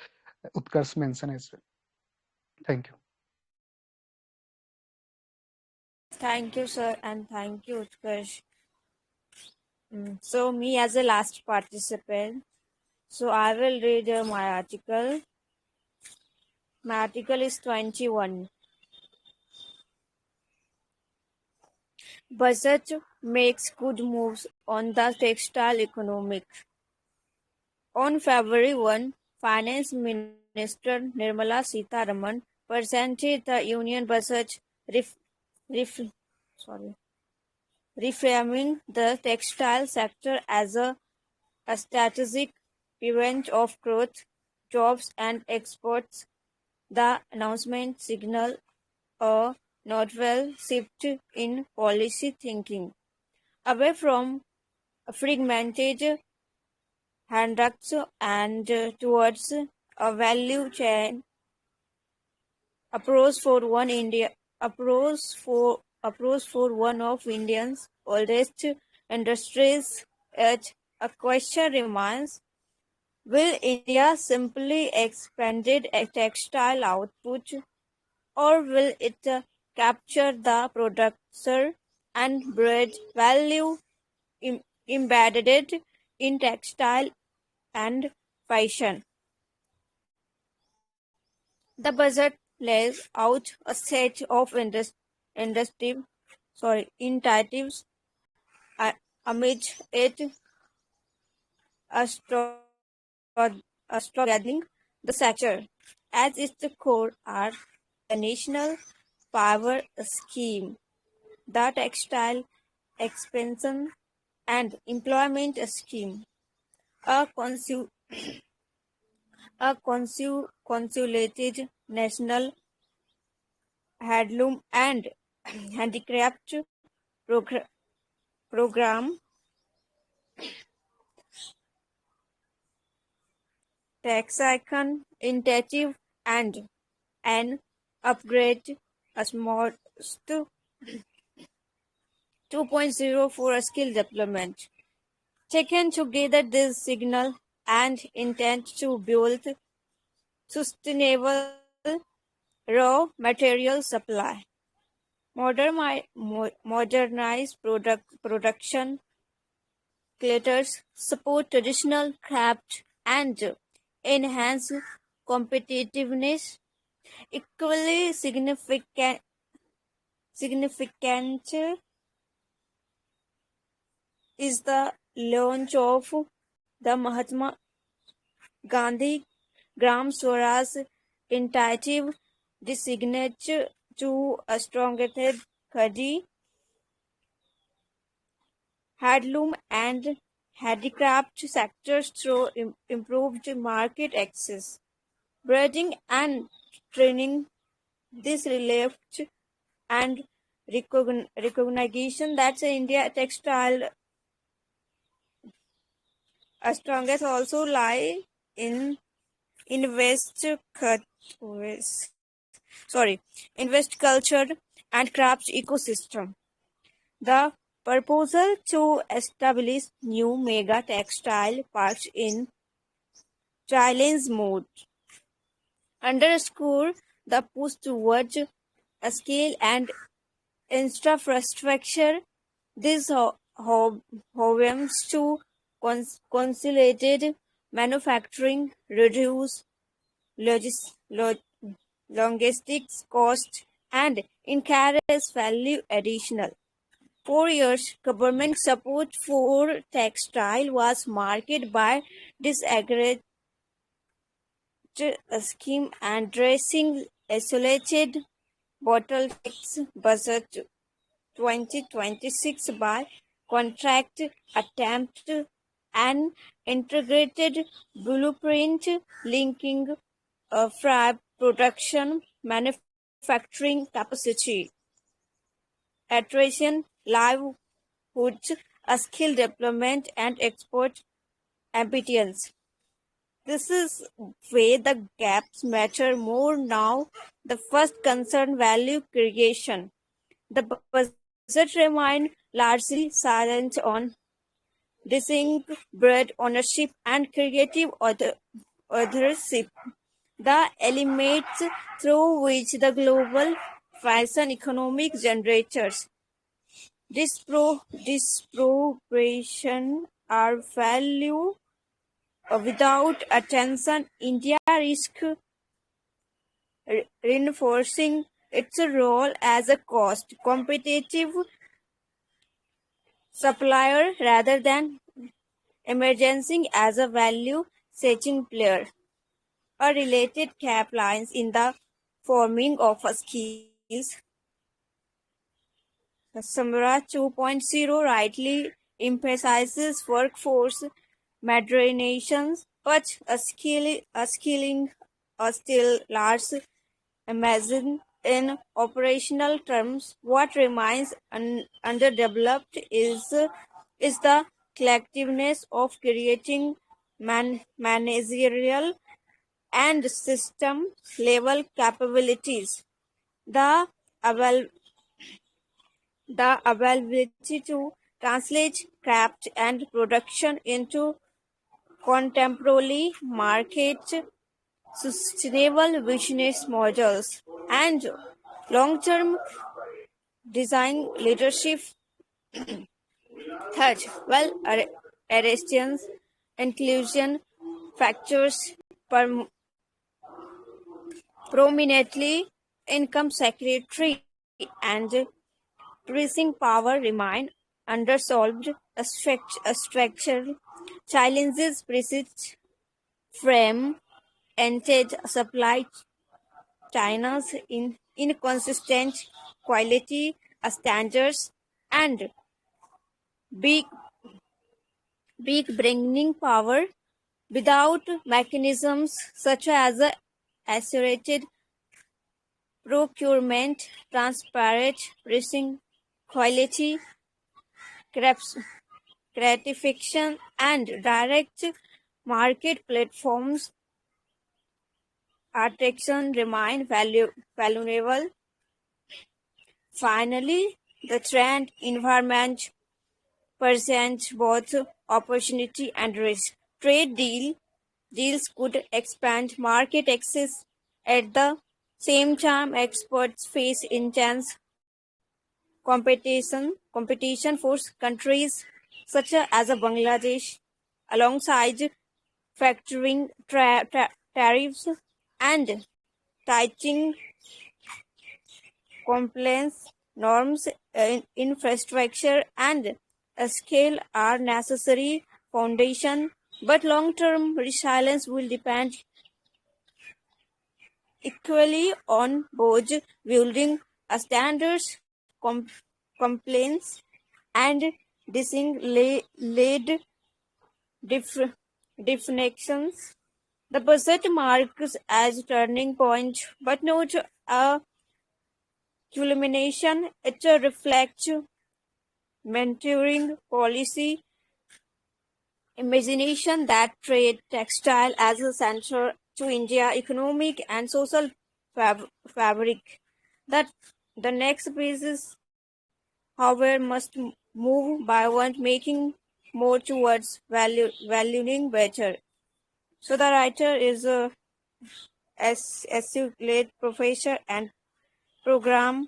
Utkarsh mentioned as well. Thank you. Thank you, sir, and thank you, Utkarsh. So, me as a last participant, so I will read my article. My article is 21. Budget makes good moves on the textile economic. On February 1, Finance Minister Nirmala Sitharaman presented the Union budget ref, ref, sorry, reframing the textile sector as a strategic event of growth, jobs, and exports. The announcement signaled a notable shift in policy thinking, away from fragmented handouts and towards a value chain approach for one of India's oldest industries. Yet a question remains: will India simply expand its textile output, or will it capture the producer and breed value embedded in textile and fashion? The budget lays out a set of industry, incentives amid it gathering the sector. At its core are the National Power Scheme, the Textile Expansion and Employment Scheme, a consolidated national handloom and handicraft program, taxation initiative, and an upgrade a small 2.0 for a skill development. Taken together, this signal and intent to build sustainable raw material supply, modernize production clusters, support traditional craft, and enhance competitiveness. Equally significant is the launch of the Mahatma Gandhi Gram Swaraj initiative, designed to strengthen khadi, handloom, and handicraft sectors through improved market access, breeding, and training. This reflects and recognition that India textile strongest also lie in invest invest culture and crafts ecosystem. The proposal to establish new mega textile parks in challenge mode underscore the push towards a scale and infrastructure. This homes to consolidated manufacturing, reduce logistics cost, and encourage value additional. 4 years, government support for textile was marked by disaggregated scheme addressing isolated bottlenecks. Budget 2026 by contract attempt an integrated blueprint linking fab production, manufacturing capacity, attrition, livelihoods, skill development, and export ambitions. This is where the gaps matter more now. The first concern value creation. The budget remained largely silent on distinct brand ownership and creative authorship, the elements through which the global fashion economic generates disproportion are value. Without attention, India risks reinforcing its role as a cost competitive supplier rather than emerging as a value setting player. A related gap lies in the forming of skills. Samara 2.0 rightly emphasizes workforce modernization, but skilling a still large imagine in operational terms. What remains underdeveloped is the collectiveness of creating managerial and system level capabilities. The avail- the availability to translate craft and production into contemporary market sustainable business models and long-term design leadership. Third, arrestations, inclusion factors prominently income secretary and pricing power remain undersolved. A structural challenges persist from entered supply China's inconsistent quality standards and big big bringing power without mechanisms such as accelerated procurement, transparent pricing, quality gratification, and direct market platforms. Attraction remain valuable. Finally, the trend environment presents both opportunity and risk. Deals could expand market access. At the same time, exports face intense competition for countries such as Bangladesh, alongside factoring tariffs and tightening compliance norms. Infrastructure and scale are necessary foundation, but long-term resilience will depend equally on both building standards, complaints, and led definitions. The budget marks as a turning point, but not a culmination. It reflects mentoring policy imagination that trade textile as a center to India economic and social fabric. That the next phases, however, must move by one making more towards valuing better. So the writer is a associate professor and program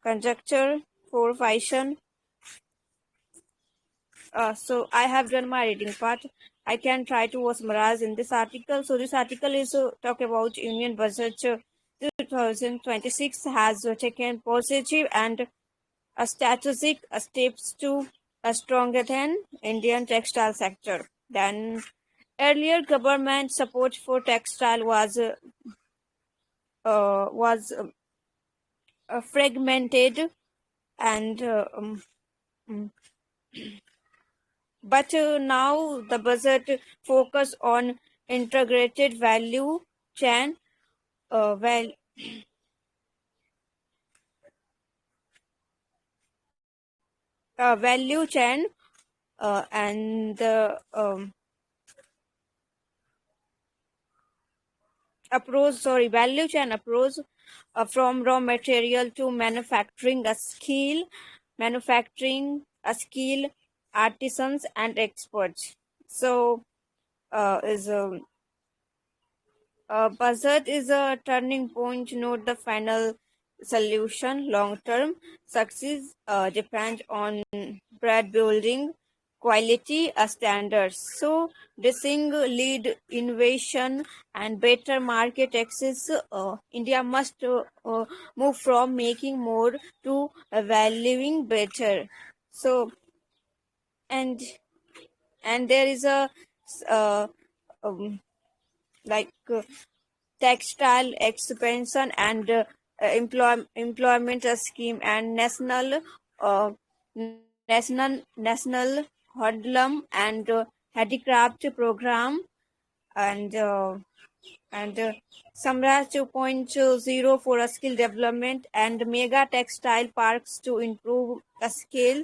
conductor for fashion. So I have done my reading part. I can try to summarize in this article. So this article is talk about Union Budget 2026 has taken positive and strategic steps to strengthen Indian textile sector. Then earlier government support for textile was fragmented and but now the budget focus on integrated chain, uh, val- value chain, and the value chain approach, from raw material to manufacturing a skill, artisans and experts. So is Buzzard is a turning point, not the final solution. Long term success depends on brand building, quality, standards. So, dressing lead innovation and better market access. India must move from making more to valuing better. So, and there is a uh, um, like textile expansion and employment scheme and uh, national handloom and handicraft program and Samraj 2.0 for a skill development and mega textile parks to improve a skill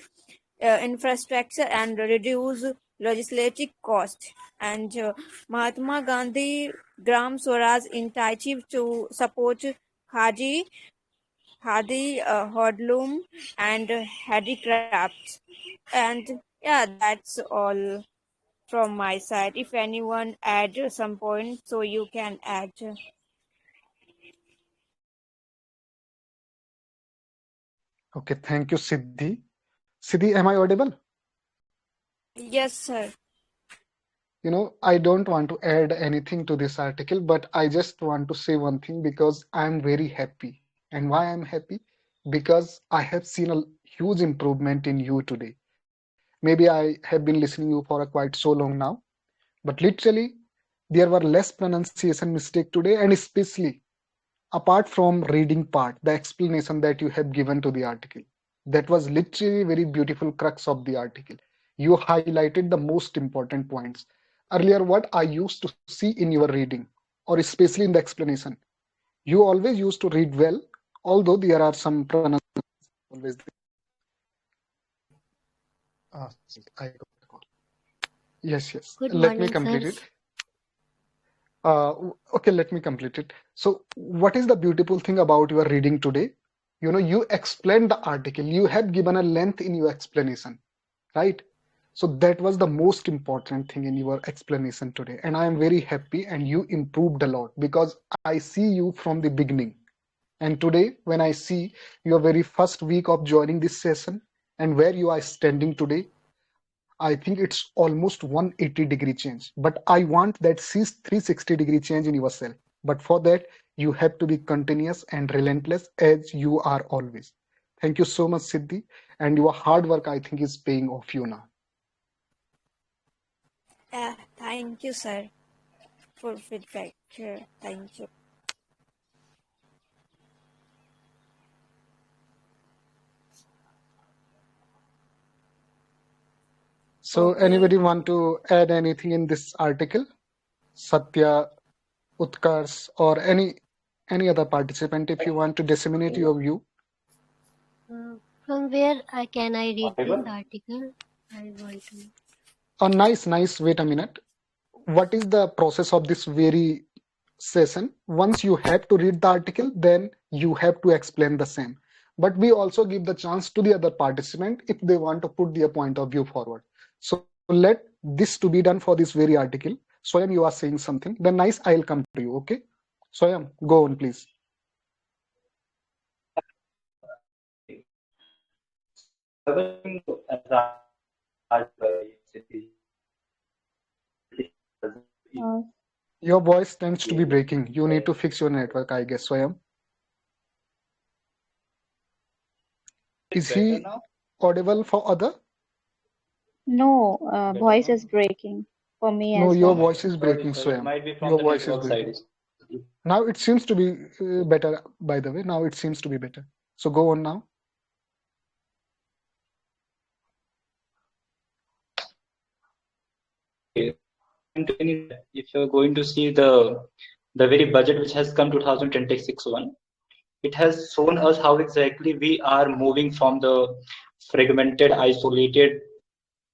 infrastructure and reduce legislative cost. And Mahatma Gandhi Gram Swaraj initiative to support Khadi, Handloom and handicrafts. And yeah, that's all from my side. If anyone add some point, so you can add. Okay, thank you, Siddhi. Siddhi, am I audible? Yes, sir. I don't want to add anything to this article, but I just want to say one thing because I'm very happy. And why I'm happy? Because I have seen a huge improvement in you today. Maybe I have been listening you for a quite so long now, but literally there were less pronunciation mistake today, and especially apart from reading part, the explanation that you have given to the article. That was literally very beautiful crux of the article. You highlighted the most important points. Earlier, what I used to see in your reading, or especially in the explanation, you always used to read well, although there are some pronunciations always there. I got a call. Yes, yes. Good Let me morning, complete sirs. it. Okay, let me complete it. So, what is the beautiful thing about your reading today? You explained the article, you have given a length in your explanation, right? So, that was the most important thing in your explanation today. And I am very happy, and you improved a lot because I see you from the beginning. And today, when I see your very first week of joining this session and where you are standing today, I think it's almost 180 degree change. But I want that 360-degree change in yourself. But for that, you have to be continuous and relentless as you are always. Thank you so much, Siddhi. And your hard work, I think, is paying off you now. Thank you, sir, for feedback. Thank you. So, Okay. anybody want to add anything in this article? Satya, Utkars, or any other participant, if you want to disseminate your view. From where can I read this article? I want to. Oh, nice. Wait a minute. What is the process of this very session? Once you have to read the article, then you have to explain the same. But we also give the chance to the other participant if they want to put their point of view forward. So let this to be done for this very article. Swayam, you are saying something. Then nice, I'll come to you. Okay. Swayam, go on, please. Your voice tends to be breaking. You need to fix your network, I guess, Swayam. Is he audible for other? No, voice is breaking for me No, as your well. voice is breaking, Swayam. Your voice is breaking. Now it seems to be better, by the way. Now it seems to be better. So go on now. into any depth. If you're going to see the very budget which has come 2026 one, it has shown us how exactly we are moving from the fragmented, isolated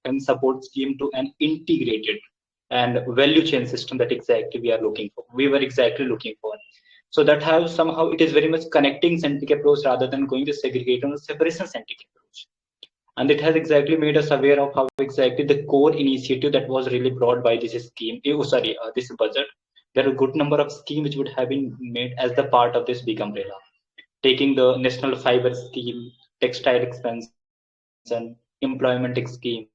and support scheme to an integrated and value chain system that exactly we were exactly looking for. So that how somehow it is very much connecting centric approach rather than going to segregate or separation centric approach. And it has exactly made us aware of how exactly the core initiative that was really brought by this scheme, this budget. There are a good number of schemes which would have been made as the part of this big umbrella, taking the national fiber scheme, textile expansion, employment scheme.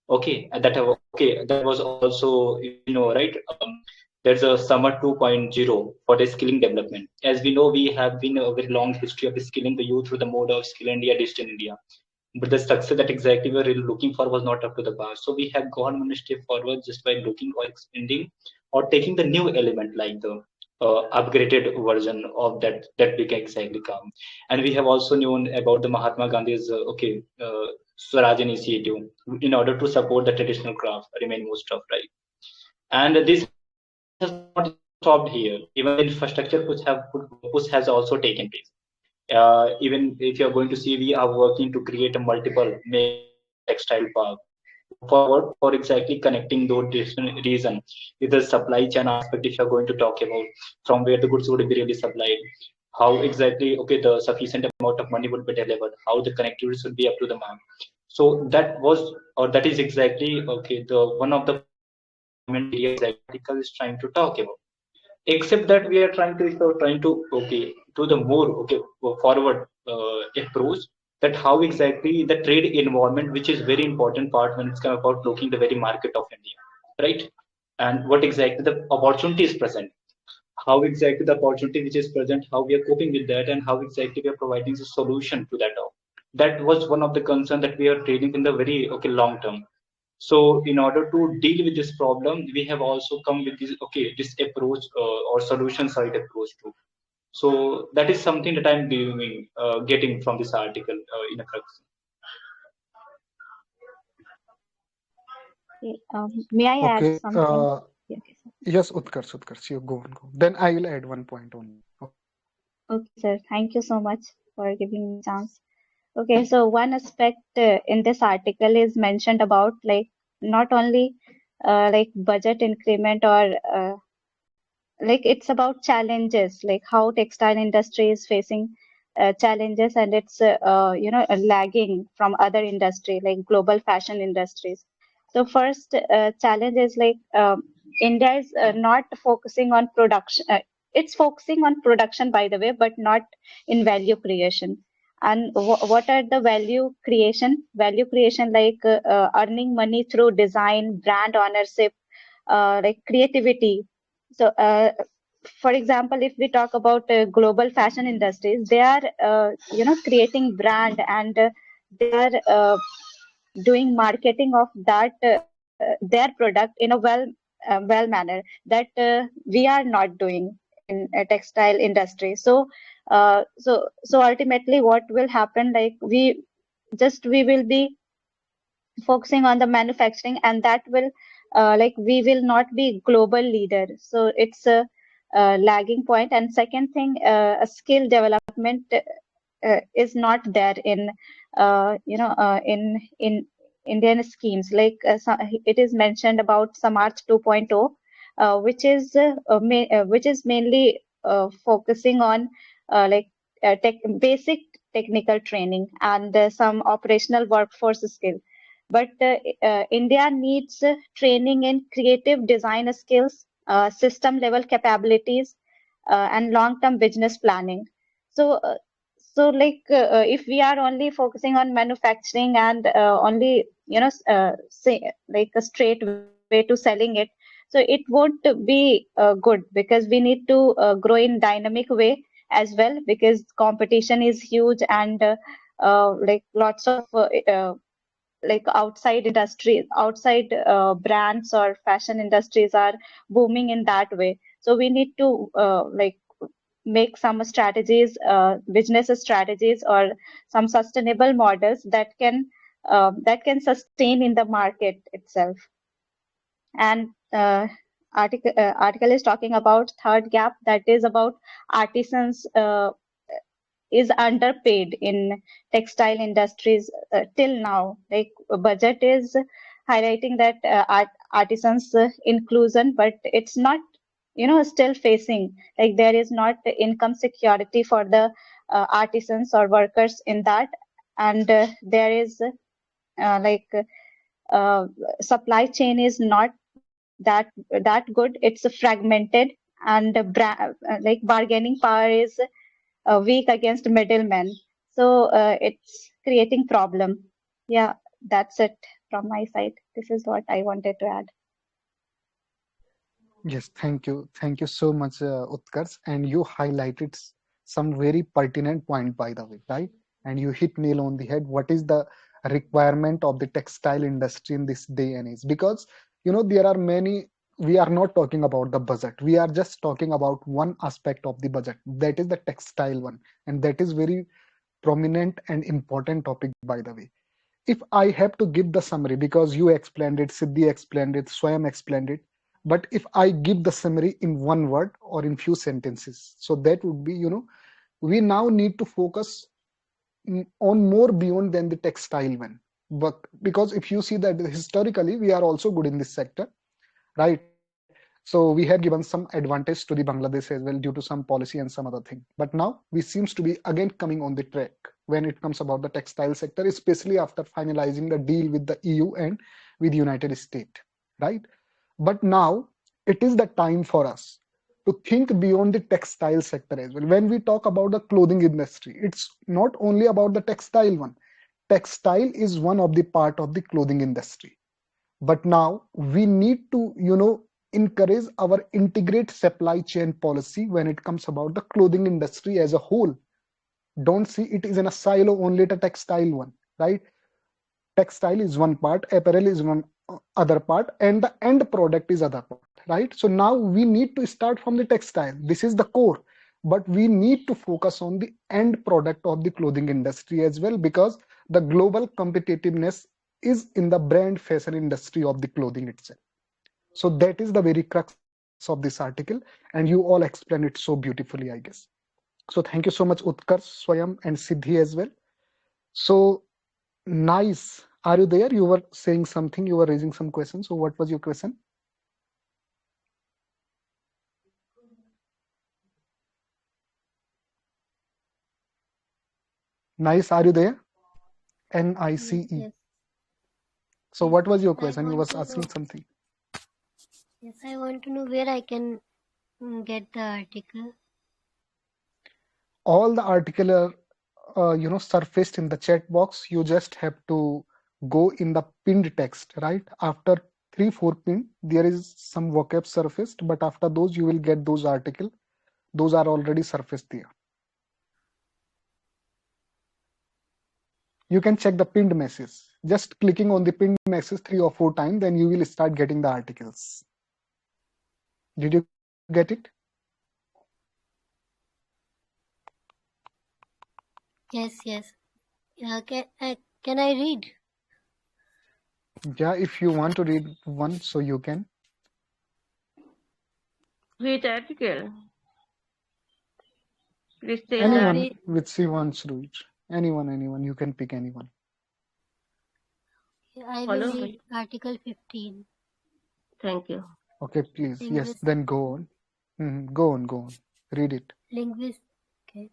That was also, right? There's a summer 2.0 for the skilling development. As we know, we have been a very long history of skilling the youth through the mode of Skill India, Digital India. But the success that exactly we were really looking for was not up to the bar. So we have gone one step forward just by looking or expanding or taking the new element like the upgraded version of that we can exactly come. And we have also known about the Mahatma Gandhi's Swaraj initiative in order to support the traditional craft remain most of right. And this has not stopped here. Even the infrastructure push has also taken place. Even if you're going to see, we are working to create a multiple mega textile park forward for exactly connecting those different reasons with the supply chain aspect. If you're going to talk about from where the goods would be really supplied, how exactly the sufficient amount of money would be delivered, how the connectivity should be up to the mark. So that is exactly the one of the point areas that article is trying to talk about. Except that we are trying to do the more forward approach, that how exactly the trade environment, which is very important part when it's come about looking the very market of India, right? And what exactly the opportunity is present, how exactly the opportunity which is present, how we are coping with that, and how exactly we are providing the solution to that. That was one of the concern that we are trading in the very long term. So in order to deal with this problem, we have also come with this approach or solution side approach too. So that is something that I'm doing, getting from this article in a crux. May I add Okay. something? Yeah, okay, sir. Yes, Utkarsh, you go on. Go. Then I will add one point only. Okay, sir. Thank you so much for giving me a chance. Okay, so one aspect in this article is mentioned about like not only like budget increment or like it's about challenges, like how textile industry is facing challenges and it's lagging from other industry like global fashion industries. So first challenge is like India is not focusing on production. It's focusing on production, by the way, but not in value creation. And what are the value creation? Value creation like earning money through design, brand ownership, like creativity. So, for example, if we talk about global fashion industries, they are, creating brand and they are doing marketing of that their product in a well manner that we are not doing in a textile industry. So ultimately, what will happen? Like we will be focusing on the manufacturing, and that will like we will not be global leader. So it's a lagging point. And second thing, a skill development is not there in in Indian schemes. Like it is mentioned about Samarth 2.0, which is mainly focusing on basic technical training and some operational workforce skill. But India needs training in creative design skills, system level capabilities, and long term business planning. So, if we are only focusing on manufacturing and only say like a straight way to selling it, so it won't be good, because we need to grow in dynamic way as well, because competition is huge and like lots of like outside brands or fashion industries are booming in that way. So we need to make some strategies, business strategies, or some sustainable models that can sustain in the market itself. And article is talking about third gap, that is about artisans is underpaid in textile industries till now. Like budget is highlighting that artisans inclusion, but it's not, still facing, like there is not income security for the artisans or workers in that. And there is like supply chain is not that good. It's fragmented, and like bargaining power is weak against middlemen. So it's creating problem. Yeah, that's it from my side. This is what I wanted to add. Yes, thank you. Thank you so much, Utkarsh. And you highlighted some very pertinent point, by the way, right? And you hit nail on the head. What is the requirement of the textile industry in this day and age? Because, there are many, we are not talking about the budget. We are just talking about one aspect of the budget. That is the textile one. And that is very prominent and important topic, by the way. If I have to give the summary, because you explained it, Siddhi explained it, Swayam explained it, but if I give the summary in one word or in few sentences, so that would be, we now need to focus on more beyond than the textile one. But because if you see that historically, we are also good in this sector, right? So we have given some advantage to the Bangladesh as well due to some policy and some other thing. But now we seems to be again coming on the track when it comes about the textile sector, especially after finalizing the deal with the EU and with the United States, right? But now it is the time for us to think beyond the textile sector as well. When we talk about the clothing industry, it's not only about the textile one. Textile is one of the part of the clothing industry. But now we need to, encourage our integrate supply chain policy when it comes about the clothing industry as a whole. Don't see it is in a silo only the textile one, right? Textile is one part, apparel is one other part, and the end product is other part, right? So now we need to start from the textile. This is the core, but we need to focus on the end product of the clothing industry as well, because the global competitiveness is in the brand fashion industry of the clothing itself. So that is the very crux of this article, and you all explained it so beautifully, I guess. So thank you so much, Utkarsh, Swayam, and Siddhi as well. So nice. Are you there? You were saying something, you were raising some questions. So what was your question? Nice, are you there? Yes, NICE. yes, So yes. what was your I question? You want was to asking know. something. Yes, I want to know where I can get the article. All the article are, surfaced in the chat box. You just have to go in the pinned text, right? After 3-4 pin, there is some vocab surfaced, but after those, you will get those article. Those are already surfaced there. You can check the pinned message. Just clicking on the pinned message 3 or 4 times, then you will start getting the articles. Did you get it? Yes, yes. Can I read? Yeah, if you want to read one, so you can. Read the article. Please tell Uh, the Anyone they, which she wants to read. Anyone. You can pick anyone. I will follow read me. Article 15. Thank you. Okay, please. Yes, Linguist, then go on. Go on. Read it. linguist, okay.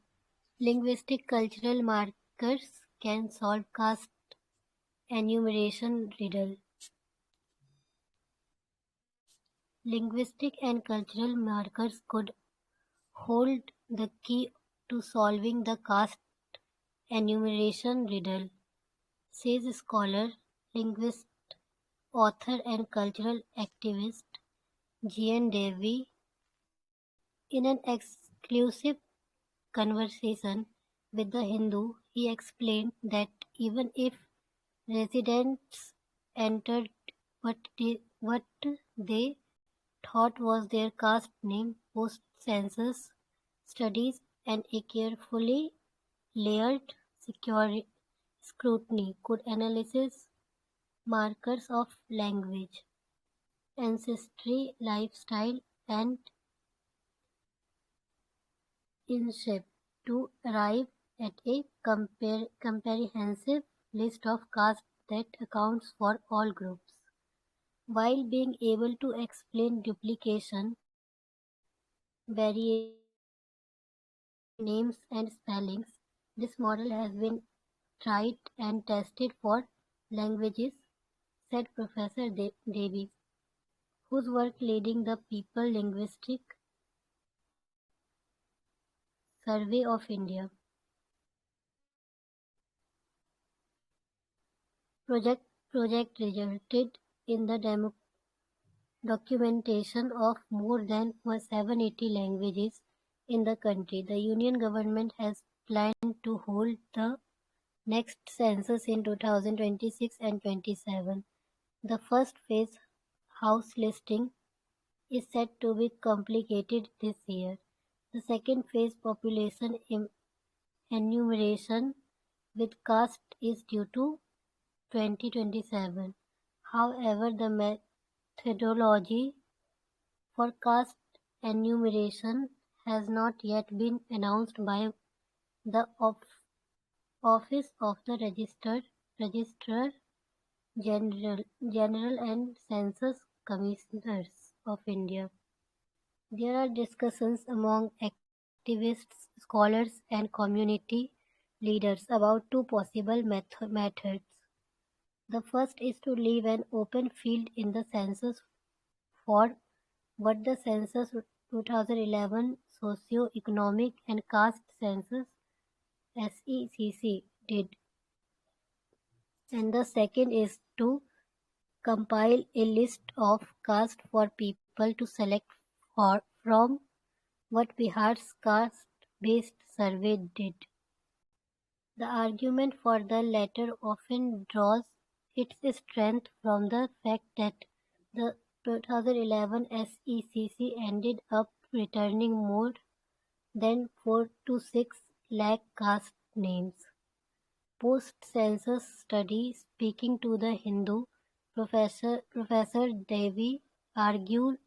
Linguistic cultural markers can solve caste enumeration riddle. Linguistic and cultural markers could hold the key to solving the caste enumeration riddle, says scholar, linguist, author and cultural activist G.N. Devi in an exclusive conversation with The Hindu. He explained that even if residents entered what they thought was their caste name, post-census studies and a carefully layered scrutiny could analyze markers of language. ancestry, lifestyle, and kinship to arrive at a comprehensive list of castes that accounts for all groups. While being able to explain duplication, variation in names and spellings, this model has been tried and tested for languages, said Professor Davies, whose work leading the People Linguistic Survey of India. Project resulted in the documentation of more than 780 languages in the country. The Union government has planned to hold the next census in 2026 and 27. The first phase, house listing, is said to be completed this year. The second phase, population enumeration with caste, is due to 2027. However, the methodology for caste enumeration has not yet been announced by the Office of the Registrar General and Census Commissioners of India. There are discussions among activists, scholars, and community leaders about two possible methods. The first is to leave an open field in the census for what the census 2011 socio-economic and caste census (SECC) did, and the second is to compile a list of castes for people to select from what Bihar's caste-based survey did. The argument for the latter often draws its strength from the fact that the 2011 SECC ended up returning more than 4 to 6 lakh caste names. Post-census study speaking to the Hindu, Professor Devi argued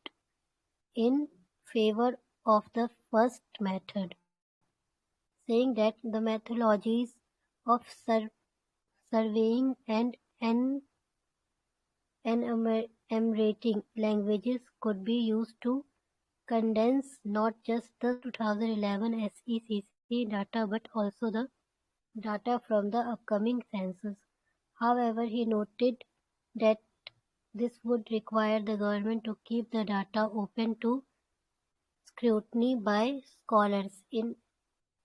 in favor of the first method, saying that the methodologies of surveying and enumerating languages could be used to condense not just the 2011 SECC data but also the data from the upcoming census. However, he noted that this would require the government to keep the data open to scrutiny by scholars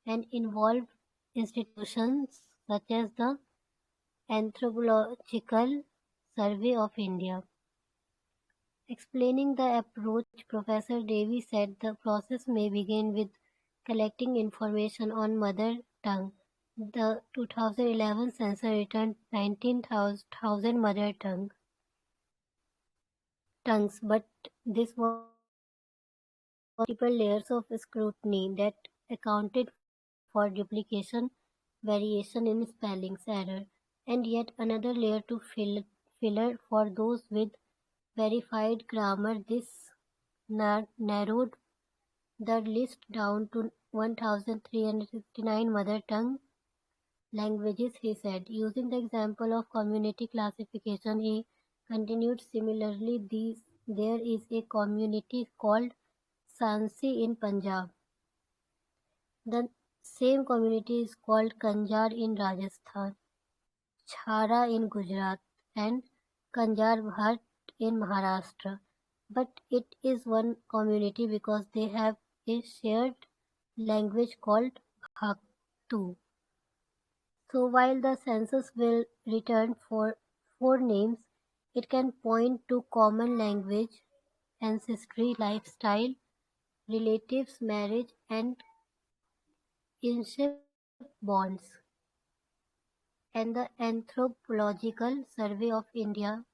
and involve institutions such as the Anthropological Survey of India. Explaining the approach, Professor Devi said the process may begin with collecting information on mother tongue. The 2011 census returned 19,000 mother tongues, but this was multiple layers of scrutiny that accounted for duplication, variation in spellings error, and yet another layer to filler for those with verified grammar. This narrowed the list down to 1,369 mother tongue languages, he said. Using the example of community classification, he continued, similarly, there is a community called Sansi in Punjab. The same community is called Kanjar in Rajasthan, Chhara in Gujarat, and Kanjar Bhat in Maharashtra. But it is one community because they have a shared language called Bhaktu. So while the census will return for 4 names, it can point to common language, ancestry, lifestyle, relatives, marriage, and kinship bonds. And the Anthropological Survey of India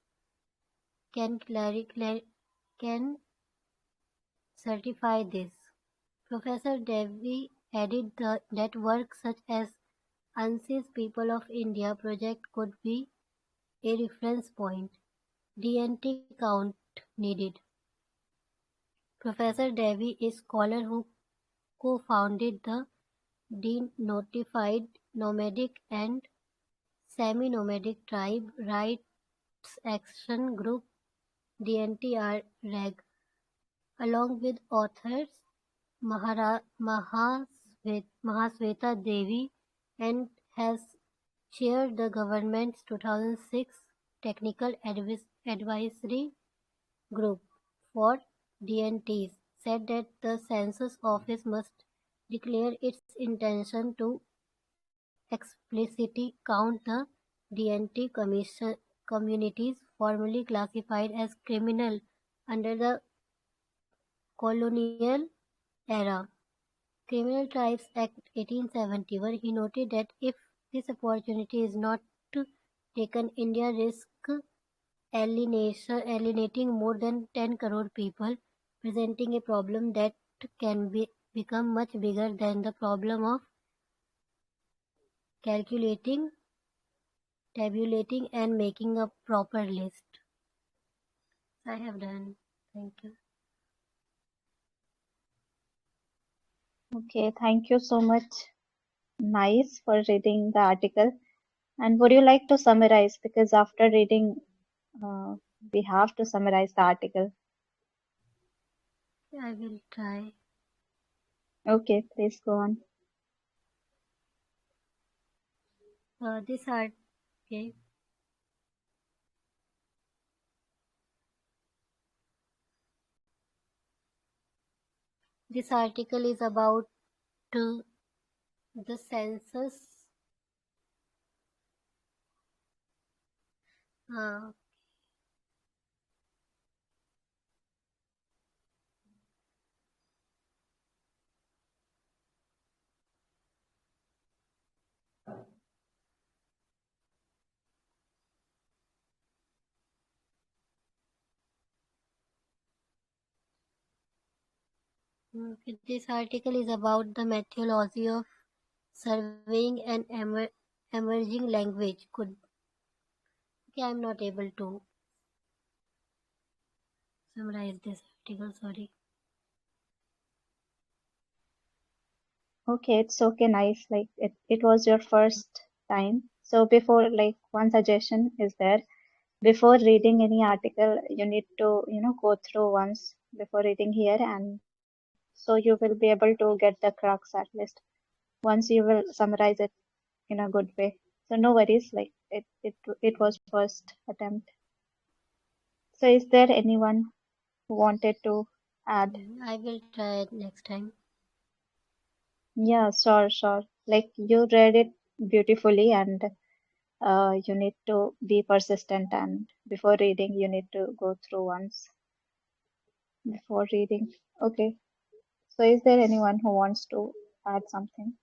can certify this. Professor Devi added that work such as ANSY's People of India project could be a reference point. DNT count needed. Professor Devi is a scholar who co-founded the denotified nomadic and semi-nomadic tribe rights action group DNTR-REG, along with authors Mahasweta Devi, and has chaired the government's 2006 Technical Advisory Group for DNTs, said that the Census Office must declare its intention to explicitly count the DNT communities formerly classified as criminal under the colonial era. Criminal Tribes Act 1871, he noted that if this opportunity is not taken, India risks alienating more than 10 crore people, presenting a problem that can become much bigger than the problem of calculating, tabulating, and making a proper list. I have done. Thank you. Okay, thank you so much, Nice, for reading the article. And would you like to summarize? Because after reading, we have to summarize the article. I will try. Okay, please go on. Okay. This article is about the census. This article is about the methodology of surveying an emerging language. I'm not able to summarize this article, sorry. Okay, it's okay, Nice. Like it was your first time. So before, like, one suggestion is there. Before reading any article, you need to, go through once before reading here, and so you will be able to get the crux at least. Once you will summarize it in a good way. So no worries, like it was first attempt. So is there anyone who wanted to add? I will try it next time. Yeah, sure. Like you read it beautifully, and you need to be persistent, and before reading you need to go through once before reading. Okay. So is there anyone who wants to add something?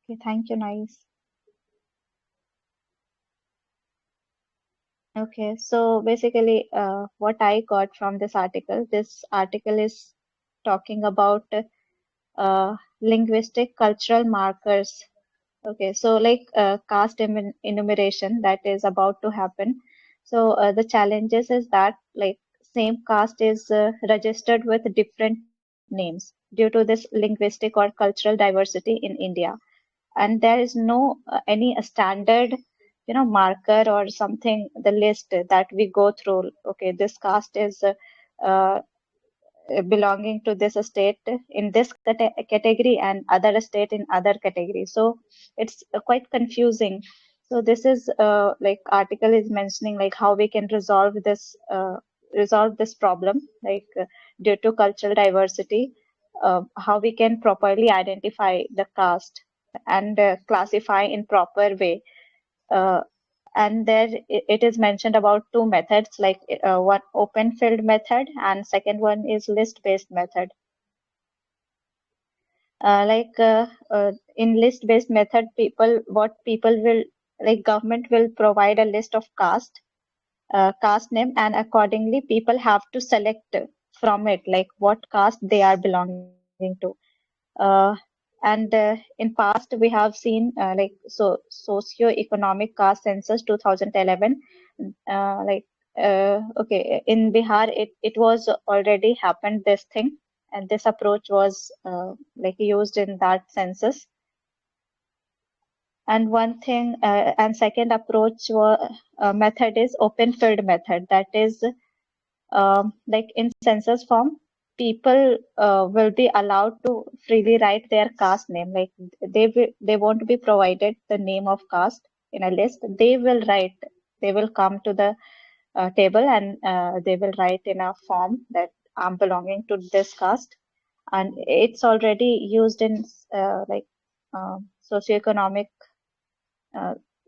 Okay, thank you, Nice. Okay, so basically, what I got from this article is talking about linguistic cultural markers. Okay, so like caste enumeration that is about to happen. So the challenges is that like same caste is registered with different names due to this linguistic or cultural diversity in India, and there is no any standard marker or something, the list that we go through. Okay, this caste is uh, belonging to this state in this category and other state in other category, so it's quite confusing. So this is like article is mentioning like how we can resolve this problem, like due to cultural diversity, how we can properly identify the caste and classify in proper way. uh, and there it is mentioned about two methods, like one open filled method and second one is list based method. In list based method, people will, like, government will provide a list of caste name, and accordingly people have to select from it like what caste they are belonging to. uh, and in past we have seen socio-economic caste census 2011, like okay, in Bihar, it was already happened, this thing, and this approach was like used in that census. And one thing, and second approach method is open field method. That is, like in census form, people will be allowed to freely write their caste name. Like they won't be provided the name of caste in a list. They will write. They will come to the table and they will write in a form that I'm belonging to this caste, and it's already used in like socioeconomic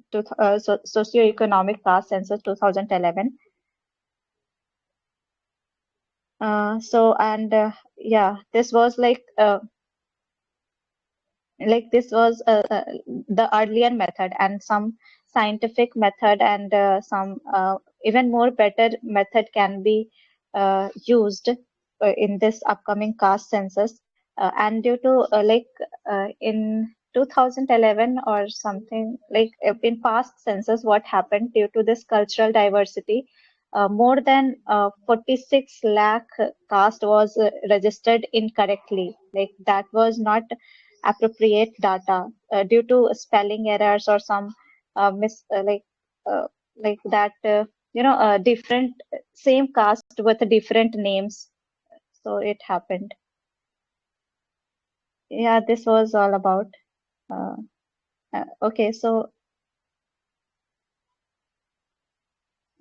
socioeconomic caste census 2011. So and yeah, this was like this was the earlier method, and some scientific method and some even more better method can be used in this upcoming caste census. And due to in 2011 or something, like in past census, what happened due to this cultural diversity, more than 46 lakh caste was registered incorrectly. Like that was not appropriate data due to spelling errors or some uh, like that different same caste with different names, so it happened. Yeah, this was all about uh, okay, so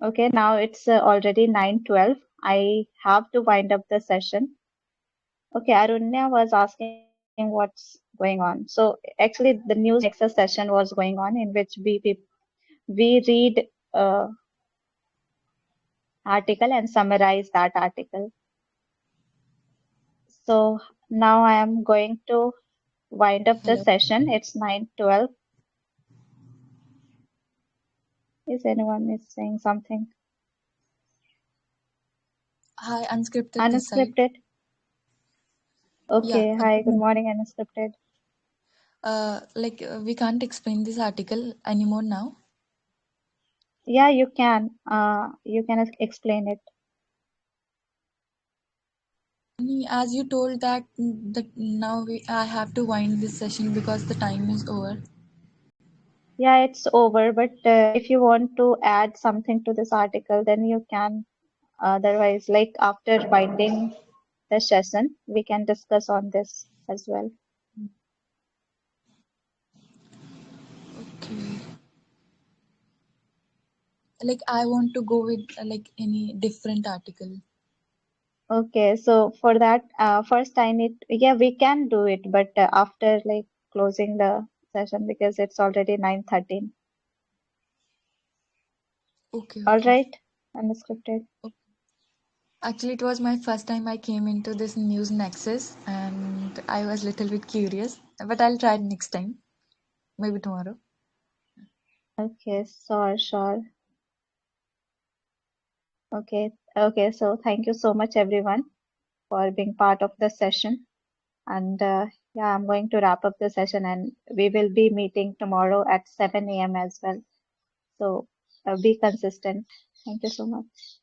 okay, now it's already 9:12. I have to wind up the session. Okay, Arunya was asking what's going on. So actually the news nexus session was going on, in which we read article and summarize that article. So now I am going to wind up the Hello. session. It's 9:12. Is anyone is saying something? Hi, unscripted this side. Unscripted. Yeah, Okay. Hi. Good morning, unscripted. we can't explain this article anymore now. Yeah, you can. You can explain it. As you told that now I have to wind this session because the time is over. Yeah, it's over. But if you want to add something to this article, then you can. Otherwise, like after winding the session, we can discuss on this as well. Okay. Like I want to go with any different article. Okay, so for that, first I need, yeah, we can do it, but after like closing the session, because it's already 9:13. Okay, All okay. right, unscripted. Actually, it was my first time I came into this news nexus and I was little bit curious, but I'll try it next time, maybe tomorrow. Okay, sure. Okay, okay. So thank you so much, everyone, for being part of the session. And yeah, I'm going to wrap up the session, and we will be meeting tomorrow at 7 a.m. as well. So be consistent. Thank you so much.